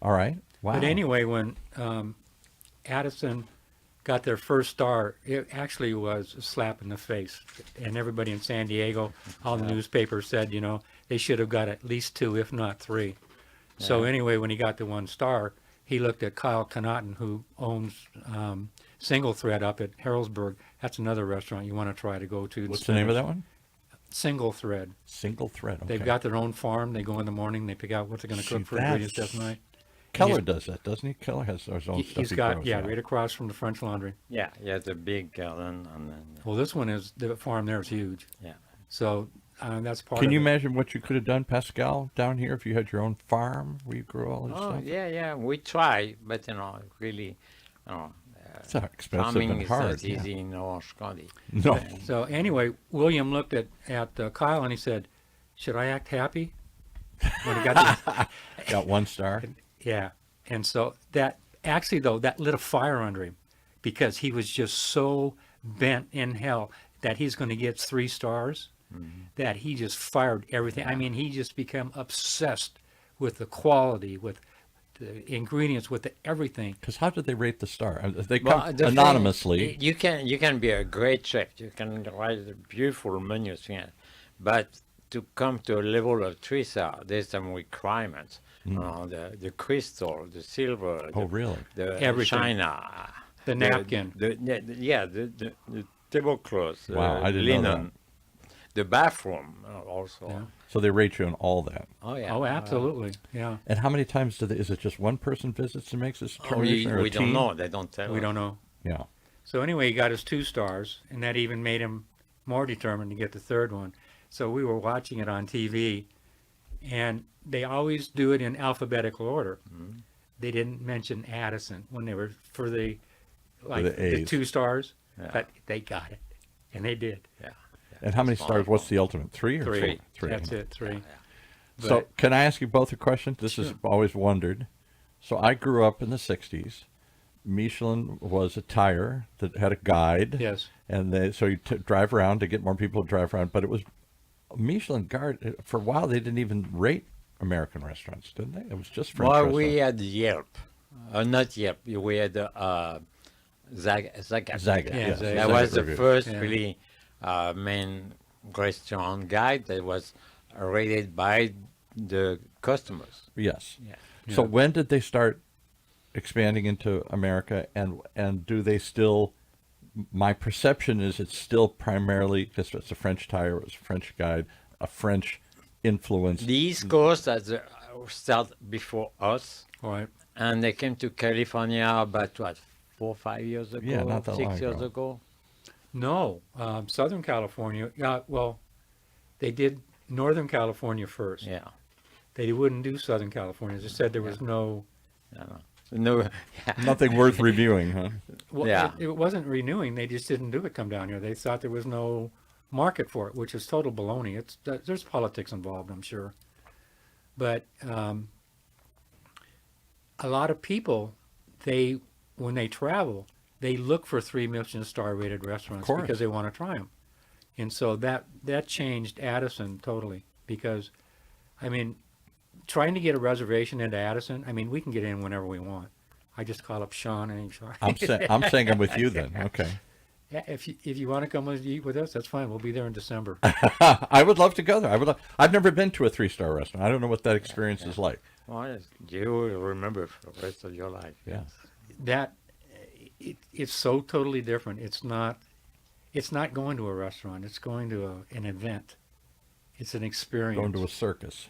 All right. Wow. But anyway, when Addison got their first star, it actually was a slap in the face. And everybody in San Diego, all the newspapers said, they should have got at least 2, if not 3. So anyway, when he got the 1 star, he looked at Kyle Connaughton, who owns Single Thread up at Harrodsburg. That's another restaurant you want to try to go to. What's the name of that one? Single Thread. Single Thread. Okay. They've got their own farm. They go in the morning, they pick out what they're going to See, cook for ingredients that night. Keller does that, doesn't he? Keller has his own stuff. He's he got, grows yeah, out. right across from the French Laundry. Yeah, he has a big garden. And then, Well, this one is, the farm there is huge. yeah. So that's part Can of you it. imagine what you could have done, Pascal, down here if you had your own farm where you grew all this Oh, stuff? yeah, we try, but really, It's not expensive farming and is hard. not easy in Orange County. No. So anyway, William looked at Kyle and he said, should I act happy? When he got the, Got 1 star. yeah. And so that lit a fire under him, because he was just so bent in hell that he's going to get 3 stars, that he just fired everything. I mean, he just became obsessed with the quality, with the ingredients, with everything. Because how did they rate the star? They Well, come the thing- anonymously. you can be a great chef. You can write a beautiful menus, yeah. But to come to a level of 3-star, there's some requirements. The crystal, the silver, Oh, really? the Everything. china, The napkin. the tablecloths, Wow, I didn't know linen, the bathroom also. Yeah. So they rate you on all that. Oh yeah. Oh, absolutely. Yeah. And how many times is it just one person visits and makes this Oh, determination, or a we don't team? know. They don't tell We us. don't know. Yeah. So anyway, he got his 2 stars, and that even made him more determined to get the 3rd one. So we were watching it on TV, and they always do it in alphabetical order. Mm-hmm. They didn't mention Addison when they were for the the the A's. 2 stars, Yeah. but they got it, and they did. Yeah. And how many It's stars? What's the ultimate? 3 or 3. 4? 3. That's it. 3. So But- can I ask you both a question? This is Sure. always wondered. So I grew up in the 60s. Michelin was a tire that had a guide. Yes. And so you drive around to get more people to drive around. But it was Michelin guard. For a while, they didn't even rate American restaurants, didn't they? It was just French Well, restaurants. we had Yelp. Not Yelp. We had Zagat. Zagat, Yeah, yes. Zagat. That was the reviews. first Yeah. really main restaurant guide that was rated by the customers. Yes. Yeah. So Yeah. when did they start expanding into America, and do they still? My perception is it's still primarily because it's a French tire, it was a French guide, a French influence. The East Coast started before us, All right. and they came to California about, 4 or 5 years ago? Yeah, not that 6 long years ago. ago? No, Southern California. Yeah, well, they did Northern California first. Yeah. They wouldn't do Southern California. They said there was no. No, yeah. Nothing worth reviewing, huh? Well, Yeah. it wasn't renewing. They just didn't do it. Come down here. They thought there was no market for it, which is total baloney. There's politics involved, I'm sure, but a lot of people, when they travel, they look for 3 Michelin star rated restaurants course. because they want to try them, and so that changed Addison totally. Because, I mean, trying to get a reservation into Addison, I mean, we can get in whenever we want. I just call up Sean and he's I'm saying I'm with you then. Okay. Yeah, if you want to come and eat with us, that's fine. We'll be there in December. I would love to go there. I've never been to a 3-star restaurant. I don't know what that experience is like. Well, you will remember for the rest of your life. Yeah. It's so totally different. It's not going to a restaurant. It's going to an event. It's an experience. Going to a circus.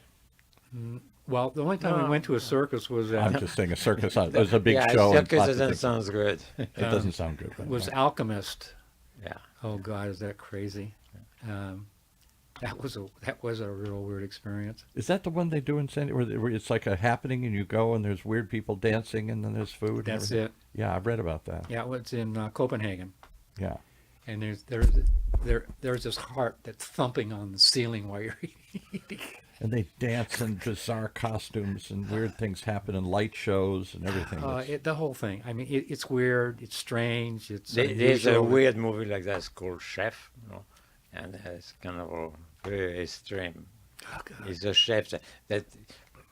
Well, the only time we went to a circus was I'm just saying a circus. It was a big Yeah, show. and circus lots of doesn't things. sound good. It doesn't sound good. but was no. Alchemist. Yeah. Oh God, is that crazy? That was a real weird experience. Is that the one they do in San Diego? Where it's like a happening and you go and there's weird people dancing and then there's food? and That's everything? it. Yeah, I've read about that. Yeah, well, it's in Copenhagen, Yeah. and there's this heart that's thumping on the ceiling while you're eating. And they dance in bizarre costumes and weird things happen and light shows and everything. It's- The whole thing. I mean, it's weird. It's strange. It's There's a unusual. weird movie like that called Chef, and it's kind of a very extreme. Oh, God. It's a chef that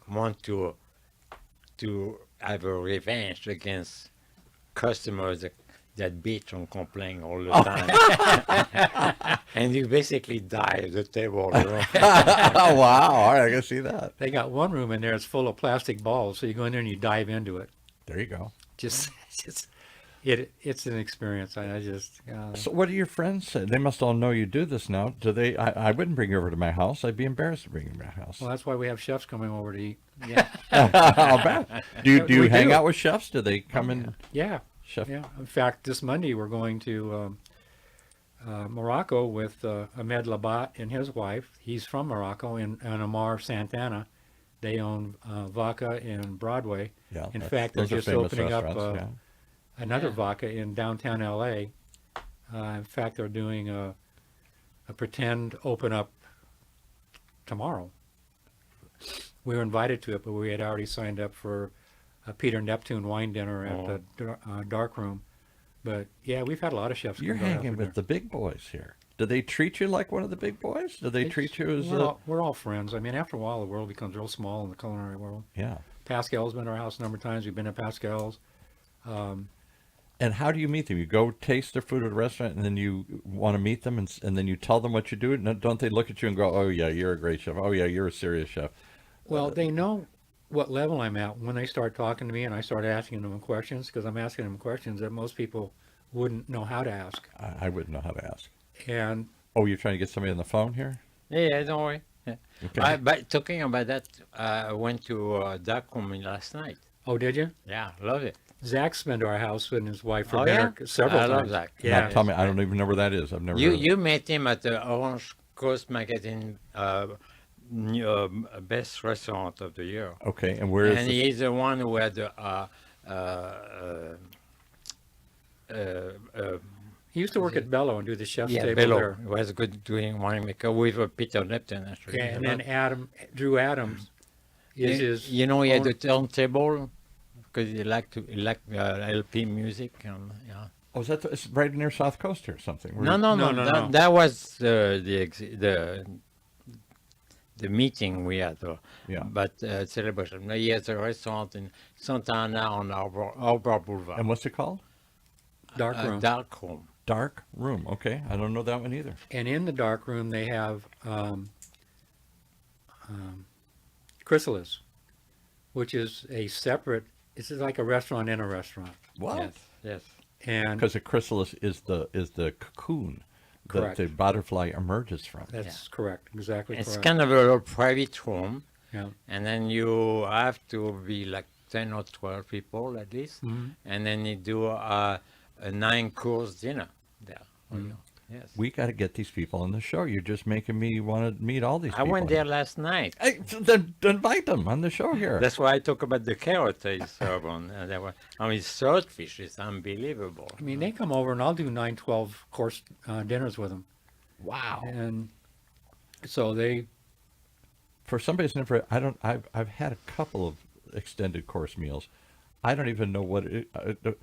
want to have a revenge against customers that bitch and complain all the time. And you basically die at the table. oh, wow. All right, I can see that. They got one room in there that's full of plastic balls, so you go in there and you dive into it. There you go. It's an experience. I just So what do your friends say? They must all know you do this now. Do they? I wouldn't bring you over to my house. I'd be embarrassed to bring you to my house. well, that's why we have chefs coming over to eat. Yeah. I'll bet. Do you We hang do. out with chefs? Do they come in? Yeah, Chef. yeah. In fact, this Monday we're going to Morocco with Ahmed Labat and his wife. He's from Morocco, and Amar Santana. They own Vaca and Broadway. Yeah. In that's- fact, they're those are just famous opening up restaurants, another Yeah. Vaca in downtown LA. In fact, they're doing a pretend open up tomorrow. We were invited to it, but we had already signed up for a Peter Neptune wine dinner at the dark room. But yeah, we've had a lot of chefs. You're come down hanging for with dinner. the big boys here. Do they treat you like one of the big boys? Do they treat you as we're all friends. I mean, after a while, the world becomes real small in the culinary world. yeah? Pascal's been to our house a number of times. We've been to Pascal's. And how do you meet them? You go taste their food at a restaurant, and then you want to meet them, and then you tell them what you do. No, don't they look at you and go, "Oh yeah, you're a great chef. Oh yeah, you're a serious chef." Well, they know what level I'm at when they start talking to me, and I start asking them questions, because I'm asking them questions that most people wouldn't know how to ask. I wouldn't know how to ask. And Oh, you're trying to get somebody on the phone here? Yeah, don't worry. Yeah. Okay. But talking about that, I went to Darkroom last night. oh, did you? Yeah, love it. Zach's been to our house with his wife for Oh, dinner yeah? several I times. love Zach. Yeah. Now, tell me, I don't even know where that is. I've never. You heard of it. you met him at the Orange Coast Magazine best restaurant of the year, Okay, and where is and this? he's the one who had the He used to work at Bello and do the chef's table Bello. there. He was good doing winemaker with Peter Lipton actually. Yeah, and then Drew Adams is his. You know, he had own- the turntable because he liked LP music and yeah. Oh, is that it's right near South Coast here or something? No, No. that was the meeting we had, Yeah. but celebration. He has a restaurant in Santa Ana on Arbor Boulevard. And what's it called? Dark room. Dark room. Dark Room. Okay, I don't know that one either. And in the dark room, they have Chrysalis, which is a separate. It's like a restaurant in a restaurant. What? Yes, yes. And Because the chrysalis is the cocoon that Correct. the butterfly emerges from. that's correct. Exactly It's correct. kind of a little private room, Yeah. and then you have to be like 10 or 12 people at least, Mhm. and then you do a 9-course dinner there. Yes. We got to get these people on the show. You're just making me want to meet all these I people. went there last night. Hey, then invite them on the show here. That's why I talk about the carrot they serve on. Swordfish is unbelievable. I mean, they come over and I'll do 9, 12 course dinners with them. Wow. And so they, For somebody who's never, I've had a couple of extended course meals. I don't even know what it,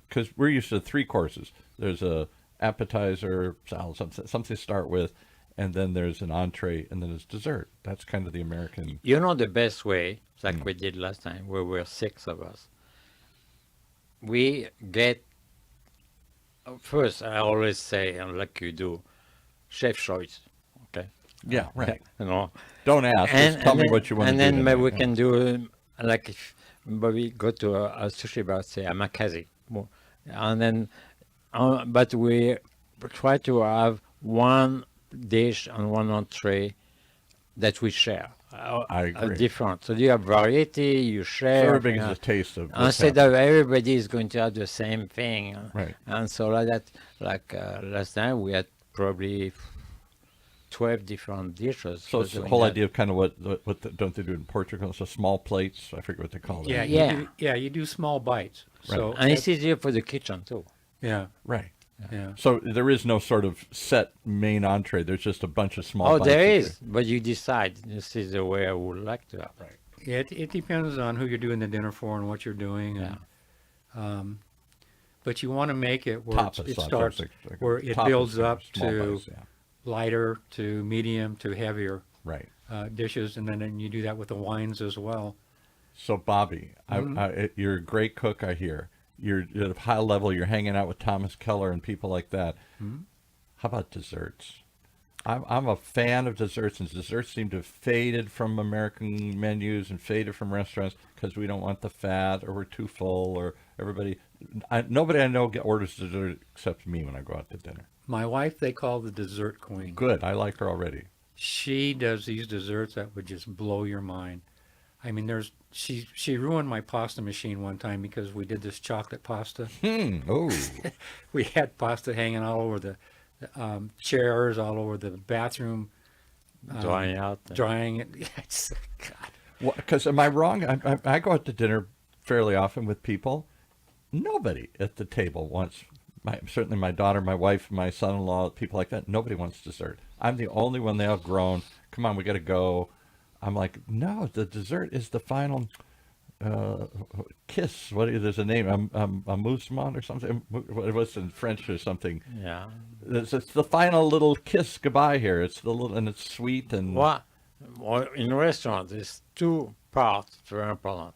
because we're used to 3 courses. There's a appetizer, salad, something to start with, and then there's an entree, and then there's dessert. That's kind of the American. You know the best way, like we did last time, where we were 6 of us. We get, first I always say, and like you do, chef choice, okay? Yeah, right. You know, Don't ask. Just tell me then- what you want to and do. then maybe tonight. we Yeah. can do like if we go to a sushi bar, say a makazi, and then but we try to have one dish and one entree that we share. I agree. Different. So you have variety, you So share. everybody gets a taste of what's Instead happening. of everybody is going to have the same thing. Right. And so like that, like last time we had probably 12 different dishes. So it's the doing whole that. idea of kind of don't they do in Portugal? So small plates. I forget what they call it. yeah, you do small bites. So And it's easier for the kitchen too. yeah, Right. yeah. So there is no sort of set main entree. There's just a bunch of small. Oh, bites there that is, but you decide this is the way I would like to have. Right. It depends on who you're doing the dinner for and what you're doing. And, but you want to make it where Tapas it sauce, starts, like where it tapas builds are up small to bites, yeah. lighter, to medium, to heavier Right. dishes, and then you do that with the wines as well. So Bobby, Mm-hmm. you're a great cook. I hear you're at a high level. You're hanging out with Thomas Keller and people like that. Mm-hmm. How about desserts? I'm a fan of desserts, and desserts seem to have faded from American menus and faded from restaurants because we don't want the fat, or we're too full, or everybody. Nobody I know orders dessert except me when I go out to dinner. My wife, they call the dessert queen. Good, I like her already. She does these desserts that would just blow your mind. I mean, she ruined my pasta machine one time because we did this chocolate pasta. Oh, We had pasta hanging all over the chairs, all over the bathroom, Drying out. drying it. It's, God. because am I wrong? I go out to dinner fairly often with people. Nobody at the table wants. Certainly my daughter, my wife, my son-in-law, people like that. Nobody wants dessert. I'm the only one. They all grown. Come on, we got to go. I'm like, no, the dessert is the final kiss. There's a name, a moussement or something. It was in French or something. Yeah. It's the final little kiss goodbye here. It's the little, and it's sweet and Well, in a restaurant, there's 2 parts very important.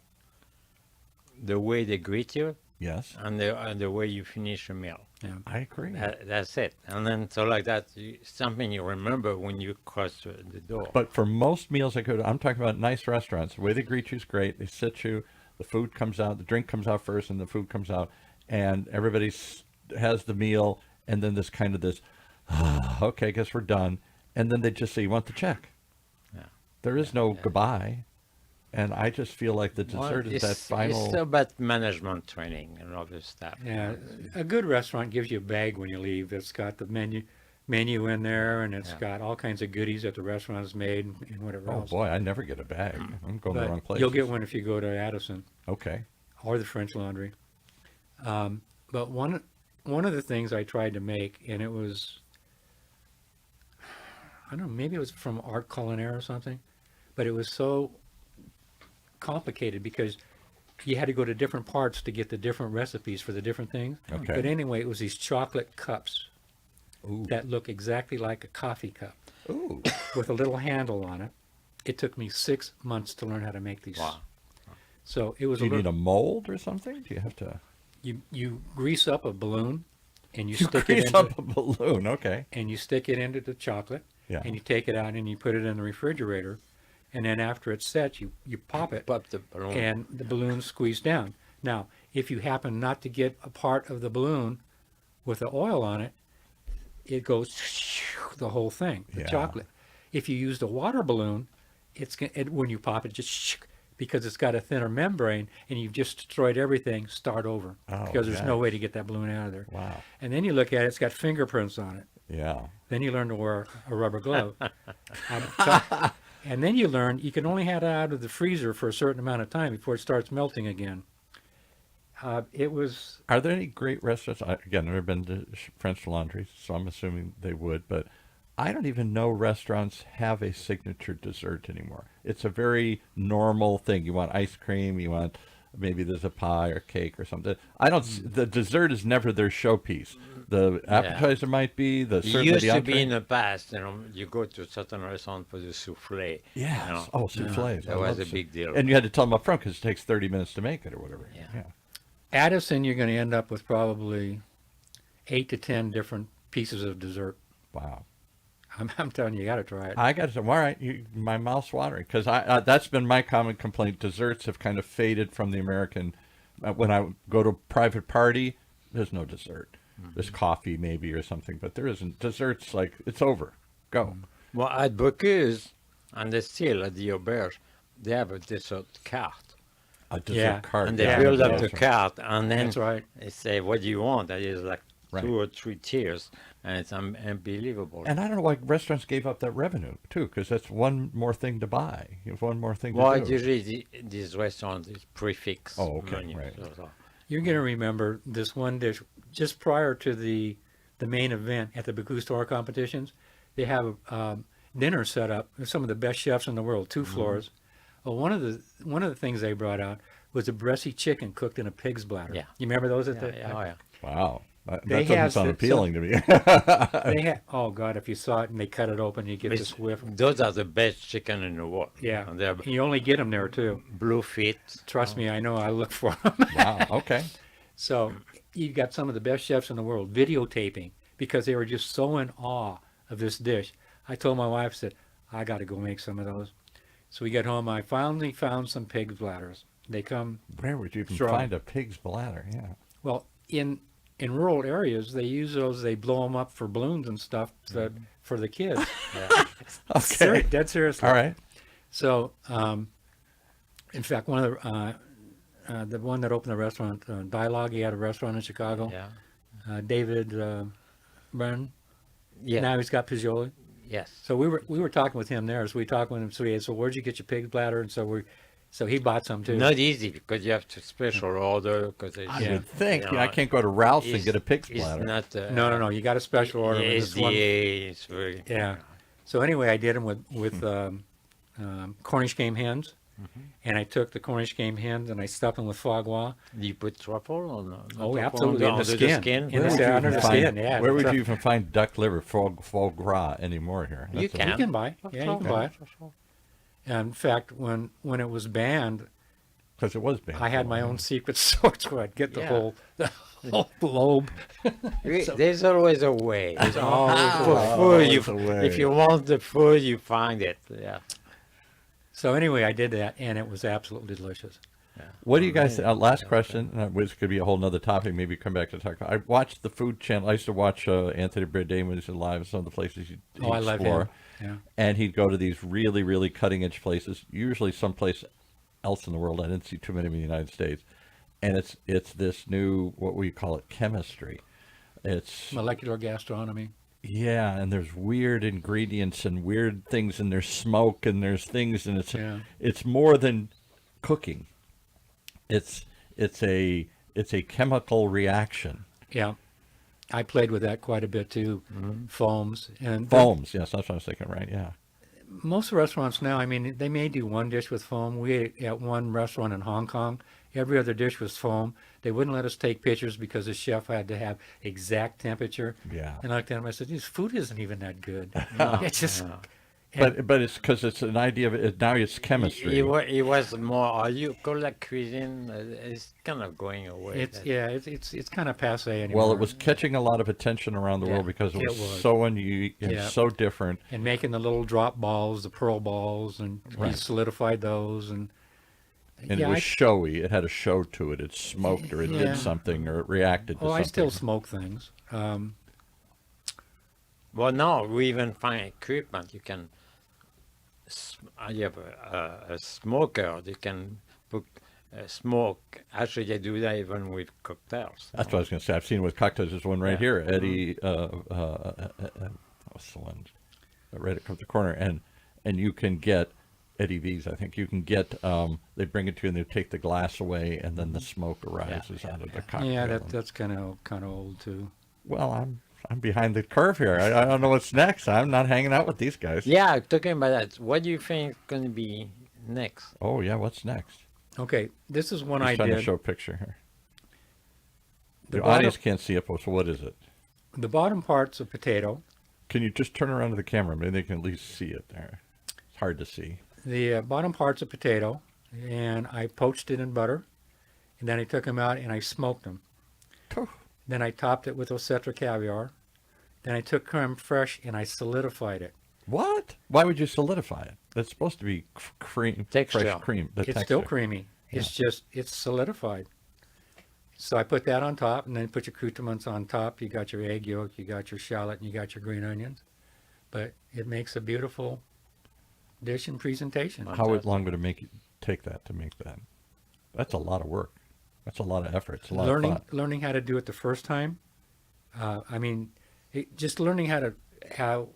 the way they greet you Yes, and the way you finish a meal. I agree. That's it. And then so like that, something you remember when you cross the door. But for most meals I go to, I'm talking about nice restaurants. The way they greet you is great. They sit you, the food comes out, the drink comes out first, and the food comes out, and everybody has the meal, and then this kind of this, okay, I guess we're done, and then they just say, you want the check? Yeah. There is no goodbye, and I just feel like the dessert is that final. It's about management training and all this stuff. Yeah, a good restaurant gives you a bag when you leave. It's got the menu in there, and it's got all kinds of goodies that the restaurant has made and whatever Oh else. boy, I never get a bag. I'm going to the wrong place. You'll get one if you go to Addison Okay. or the French Laundry. But one of the things I tried to make, and it was, I don't know, maybe it was from Art Culinaire or something, but it was so complicated because you had to go to different parts to get the different recipes for the different things. Okay. But anyway, it was these chocolate cups Ooh. that look exactly like a coffee cup Ooh. with a little handle on it. It took me 6 months to learn how to make these. Wow. So it was Do you a need little, a mold or something? Do you have to you grease up a balloon and you stick it grease into up a balloon? Okay. and you stick it into the chocolate, Yeah. and you take it out and you put it in the refrigerator, and then after it's set, you pop it, Pop the balloon. and the balloon squeezed down. Now, if you happen not to get a part of the balloon with the oil on it, it goes the whole thing, the Yeah. chocolate. If you use the water balloon, when you pop it, just because it's got a thinner membrane, and you've just destroyed everything, start over. Oh, because there's no yikes. way to get that balloon out of there. Wow. And then you look at it, it's got fingerprints on it. Yeah. Then you learn to wear a rubber glove. And then you learn you can only have it out of the freezer for a certain amount of time before it starts melting again. It was, Are there any great restaurants? Again, I've never been to French Laundry, so I'm assuming they would, but I don't even know restaurants have a signature dessert anymore. It's a very normal thing. You want ice cream, you want maybe there's a pie or cake or something. I don't. The dessert is never their showpiece. The appetizer might be the It certainly used the to be entree. in the past, you go to a certain restaurant for the souffle. Yes. You know. Oh, souffles. I That was love a big deal. And you had to tell them up front because it takes 30 minutes to make it or whatever. Yeah. Addison, you're going to end up with probably 8 to 10 different pieces of dessert. Wow. I'm telling you, you got to try it. I got to say, all right, my mouth's watering because that's been my common complaint. Desserts have kind of faded from the American. When I go to a private party, there's no dessert. There's coffee maybe or something, but there isn't. Desserts, like, it's over. Go. Well, at Bocuse, and they still at the auberge, they have a dessert cart. A dessert Yeah. cart. And they Yeah. build up That's the right. cart, and then That's right. they say, what do you want? That is like Right. 2 or 3 tiers, and it's unbelievable. And I don't know why restaurants gave up that revenue, too, because that's one more thing to buy. You have one more thing Well, to do. usually these restaurants is prefix. Oh, okay, menu, right. so. You're going to remember this one dish just prior to the main event at the Bocuse d'Or competitions. They have a dinner set up with some of the best chefs in the world, 2 floors. Well, one of the things they brought out was a breasty chicken cooked in a pig's bladder. Yeah. You remember those at Yeah, the? yeah, oh, yeah. Wow. That They doesn't have sound the- appealing to me. They had, oh God, if you saw it and they cut it open, you get It's- this whiff. Those are the best chicken in the world. Yeah, And they're and you only get them there too. blue feet. Trust me, I know. I look for them. Wow. Okay. So you've got some of the best chefs in the world videotaping because they were just so in awe of this dish. I told my wife, I said, I got to go make some of those. So we get home. I finally found some pig's bladders. They come, Where would you even Strong. find a pig's bladder? Yeah. well, in rural areas, they use those. They blow them up for balloons and stuff for the kids. Okay. Dead seriously. All right. So, in fact, one of the one that opened the restaurant, Dialogue, he had a restaurant in Chicago. Yeah. David Byrne. Yeah. Now he's got Pizzioli. Yes. So we were talking with him there. So we talked with him. So where'd you get your pig's bladder? And so he bought some too. Not easy because you have to special order because I Yeah. would think. You You know, know, I can't go to Ralph's and it's- get a pig's it's bladder. not. No. You got a special order. The with this one. SDA is very. Yeah. So anyway, I did them with Cornish game hens, and I took the Cornish game hens and I stuffed them with foie gras. Do you put truffle or no? Oh, Truffle absolutely, under in the skin. In Where the would skin, you under even the find- skin, yeah. Where would So- you even find duck liver, foie gras anymore here? You That's a- can. You can buy. Yeah, you can buy it. In fact, when it was banned, Because it was banned. I had my own secret source where I'd get the whole globe. There's always a way. There's always Always a way. if you want the food, you find it. Yeah. So anyway, I did that, and it was absolutely delicious. What do you guys? Last question. Which could be a whole nother topic. Maybe come back to talk about. I watched the Food Channel. I used to watch Anthony Bourdain when he was alive. Some of the places he'd I love explore. him. Yeah. And he'd go to these really, really cutting edge places. Usually someplace else in the world. I didn't see too many in the United States. And it's this new, what we call it, chemistry. It's Molecular gastronomy. yeah, and there's weird ingredients and weird things, and there's smoke and there's things, and it's more than cooking. It's a chemical reaction. Yeah. I played with that quite a bit too. Foams and Foams, yes, that's what I was thinking, right? Yeah. most restaurants now, I mean, they may do one dish with foam. We ate at one restaurant in Hong Kong. Every other dish was foam. They wouldn't let us take pictures because the chef had to have exact temperature. Yeah. And I looked at him, I said, this food isn't even that good. No, It's just, no. But it's because it's an idea of it. Now it's chemistry. It was more. You call that cuisine? It's kind of going away. it's kind of passe anymore. Well, it was catching a lot of attention around the world because it it was was. so unique and Yeah. so different. And making the little drop balls, the pearl balls, and we Right. solidified those. And And it was showy. It had a show to it. It smoked or it Yeah. did something or it reacted to I something. still smoke things. Well, now we even find equipment. You can. You have a smoker. You can put smoke. Actually, they do that even with cocktails. That's what I was going to say. I've seen it with cocktails. There's one right Yeah. here. Eddie, what's the one? Right across the corner. And you can get, Eddie V's, I think. You can get, they bring it to you and they take the glass away and then the smoke arises out of the cocktail. Yeah, that's kind of old too. Well, I'm behind the curve here. I don't know what's next. I'm not hanging out with these guys. Yeah, talking about that. What do you think is going to be next? Oh, yeah. What's next? Okay, this is one He's I trying to did. show a picture here. The The bottom- audience can't see it, but so what is it? The bottom part's a potato. Can you just turn around to the camera? Maybe they can at least see it there. It's hard to see. The bottom part's a potato, and I poached it in butter, and then I took them out and I smoked them. Phew. Then I topped it with Ocetra caviar. Then I took creme fraiche and I solidified it. What? Why would you solidify it? That's supposed to be cream, Texture. fresh cream. The It's texture. still creamy. It's solidified. So I put that on top, and then put your accoutrements on top. You got your egg yolk, you got your shallot, and you got your green onions. But it makes a beautiful dish and presentation. How long would it take that to make that? That's a lot of work. That's a lot of effort. It's a lot of thought. Learning how to do it the first time. Just learning how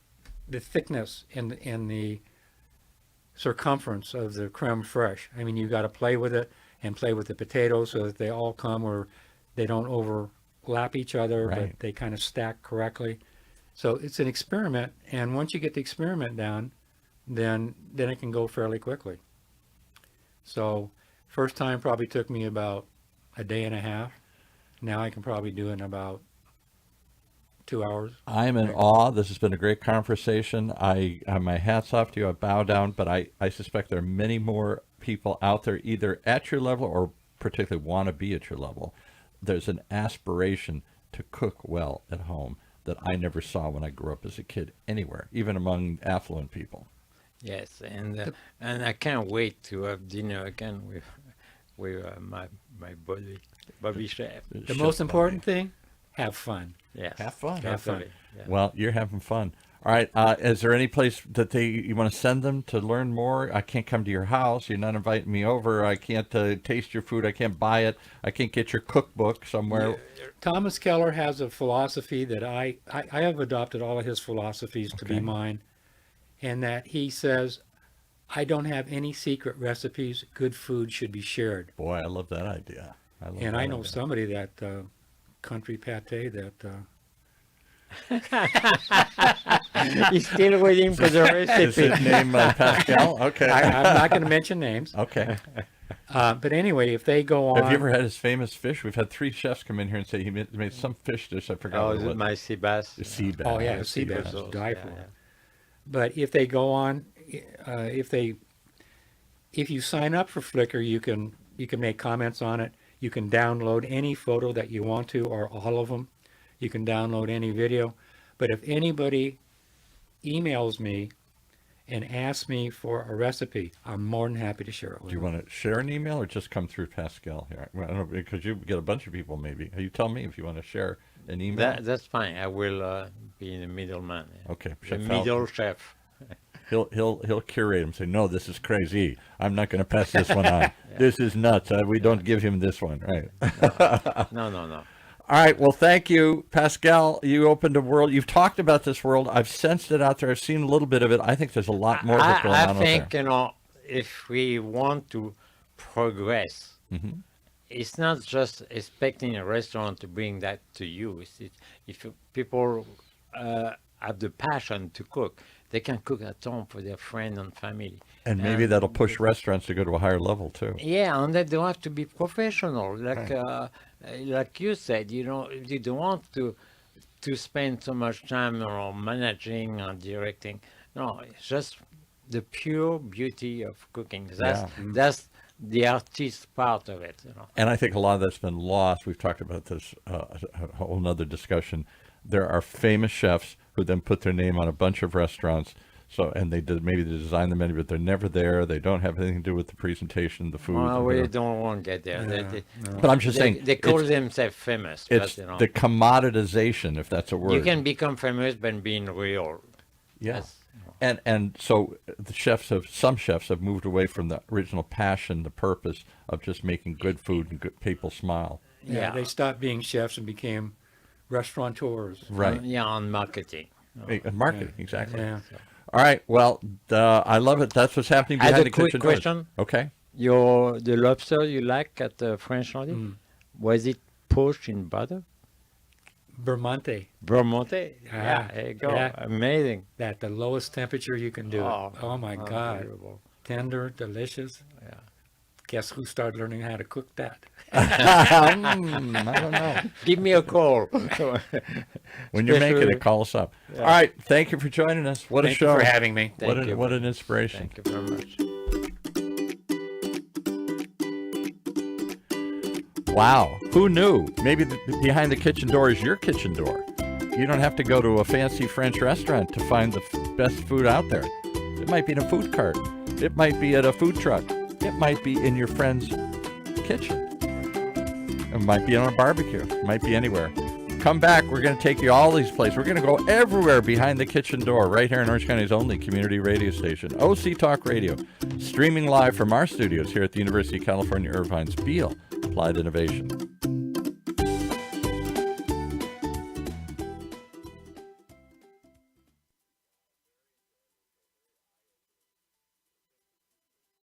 the thickness and the circumference of the creme fraiche. I mean, you got to play with it and play with the potatoes so that they all come where they don't overlap each other, Right. but they kind of stack correctly. So it's an experiment, and once you get the experiment down, then it can go fairly quickly. So first time probably took me about a day and a half. Now I can probably do it in about 2 hours. I'm in awe. This has been a great conversation. My hat's off to you. I bow down, but I suspect there are many more people out there either at your level or particularly want to be at your level. There's an aspiration to cook well at home that I never saw when I grew up as a kid anywhere, even among affluent people. Yes, and I can't wait to have dinner again with my Bobby chef. The most important thing, have fun. Yes, Have fun. Have fun. definitely, yeah. Well, you're having fun. All right. Is there any place that you want to send them to learn more? I can't come to your house. You're not inviting me over. I can't taste your food. I can't buy it. I can't get your cookbook somewhere. Thomas Keller has a philosophy that I have adopted all of his philosophies to be Okay. mine, and that he says, I don't have any secret recipes. Good food should be shared. Boy, I love that idea. And I know somebody that country pate that He's still waiting for the Is recipe. his name Pascal? Okay. I'm not going to mention names. Okay. But anyway, if they go on, Have you ever had his famous fish? We've had 3 chefs come in here and say he made some fish dish. I forgot Oh, what is it it was. my sea bass? The sea bass. Oh, yeah, The sea bass. sauce, Die yeah, for yeah. it. But if they go on, if you sign up for Flickr, you can You can make comments on it. You can download any photo that you want to, or all of them. You can download any video. But if anybody emails me and asks me for a recipe, I'm more than happy to share it with Do you them. want to share an email or just come through Pascal here? Well, I don't know, because you get a bunch of people maybe. You tell me if you want to share an email. That's fine. I will be the middleman. Okay, The Chef middle chef. He'll curate him. Say, no, this is crazy. I'm not going to pass this one on. This is nuts. We don't give him this one, right? No. All right. Well, thank you, Pascal. You opened a world. You've talked about this world. I've sensed it out there. I've seen a little bit of it. I think there's a lot more of it going on I think, out there. if we want to progress, Mm-hmm. it's not just expecting a restaurant to bring that to you. If people have the passion to cook, they can cook at home for their friend and family. And maybe that'll push restaurants to go to a higher level too. Yeah, and they don't have to be professional. Like you said, you don't want to spend so much time on managing and directing. No, it's just the pure beauty of cooking. That's the artist part of it. And I think a lot of that's been lost. We've talked about this, a whole nother discussion. There are famous chefs who then put their name on a bunch of restaurants. So, and maybe they design the menu, but they're never there. They don't have anything to do with the presentation, the food. Well, we don't want to get there. But I'm just saying, They call themselves famous. it's But, the commoditization, if that's a word. you can become famous by being real. Yes. And so some chefs have moved away from the original passion, the purpose of just making good food and good people smile. Yeah. They stopped being chefs and became restaurateurs. Right. Yeah, on marketing. And marketing, exactly. Yeah. All right. Well, I love it. That's what's happening I have behind a the quick kitchen doors. question. Okay. The lobster you like at the French Laundry, was it poached in butter? Vermonte, Vermonte? Yeah, Ah, there you go. yeah. Amazing. at the lowest temperature you can do it. Oh my God. Unbelievable. Tender, delicious. Yeah. Guess who started learning how to cook that? I don't know. Give me a call. When you're making Especially- it, call us up. All right. Thank you for joining us. What a Thank show. you for having me. Thank you. What an inspiration. Thank you very much. Wow. Who knew? Maybe behind the kitchen door is your kitchen door. You don't have to go to a fancy French restaurant to find the best food out there. It might be in a food cart. It might be at a food truck. It might be in your friend's kitchen. It might be on a barbecue. It might be anywhere. Come back. We're going to take you all these places. We're going to go everywhere behind the kitchen door, right here in Orange County's only community radio station, OC Talk Radio, streaming live from our studios here at the University of California, Irvine's Beale Applied Innovation.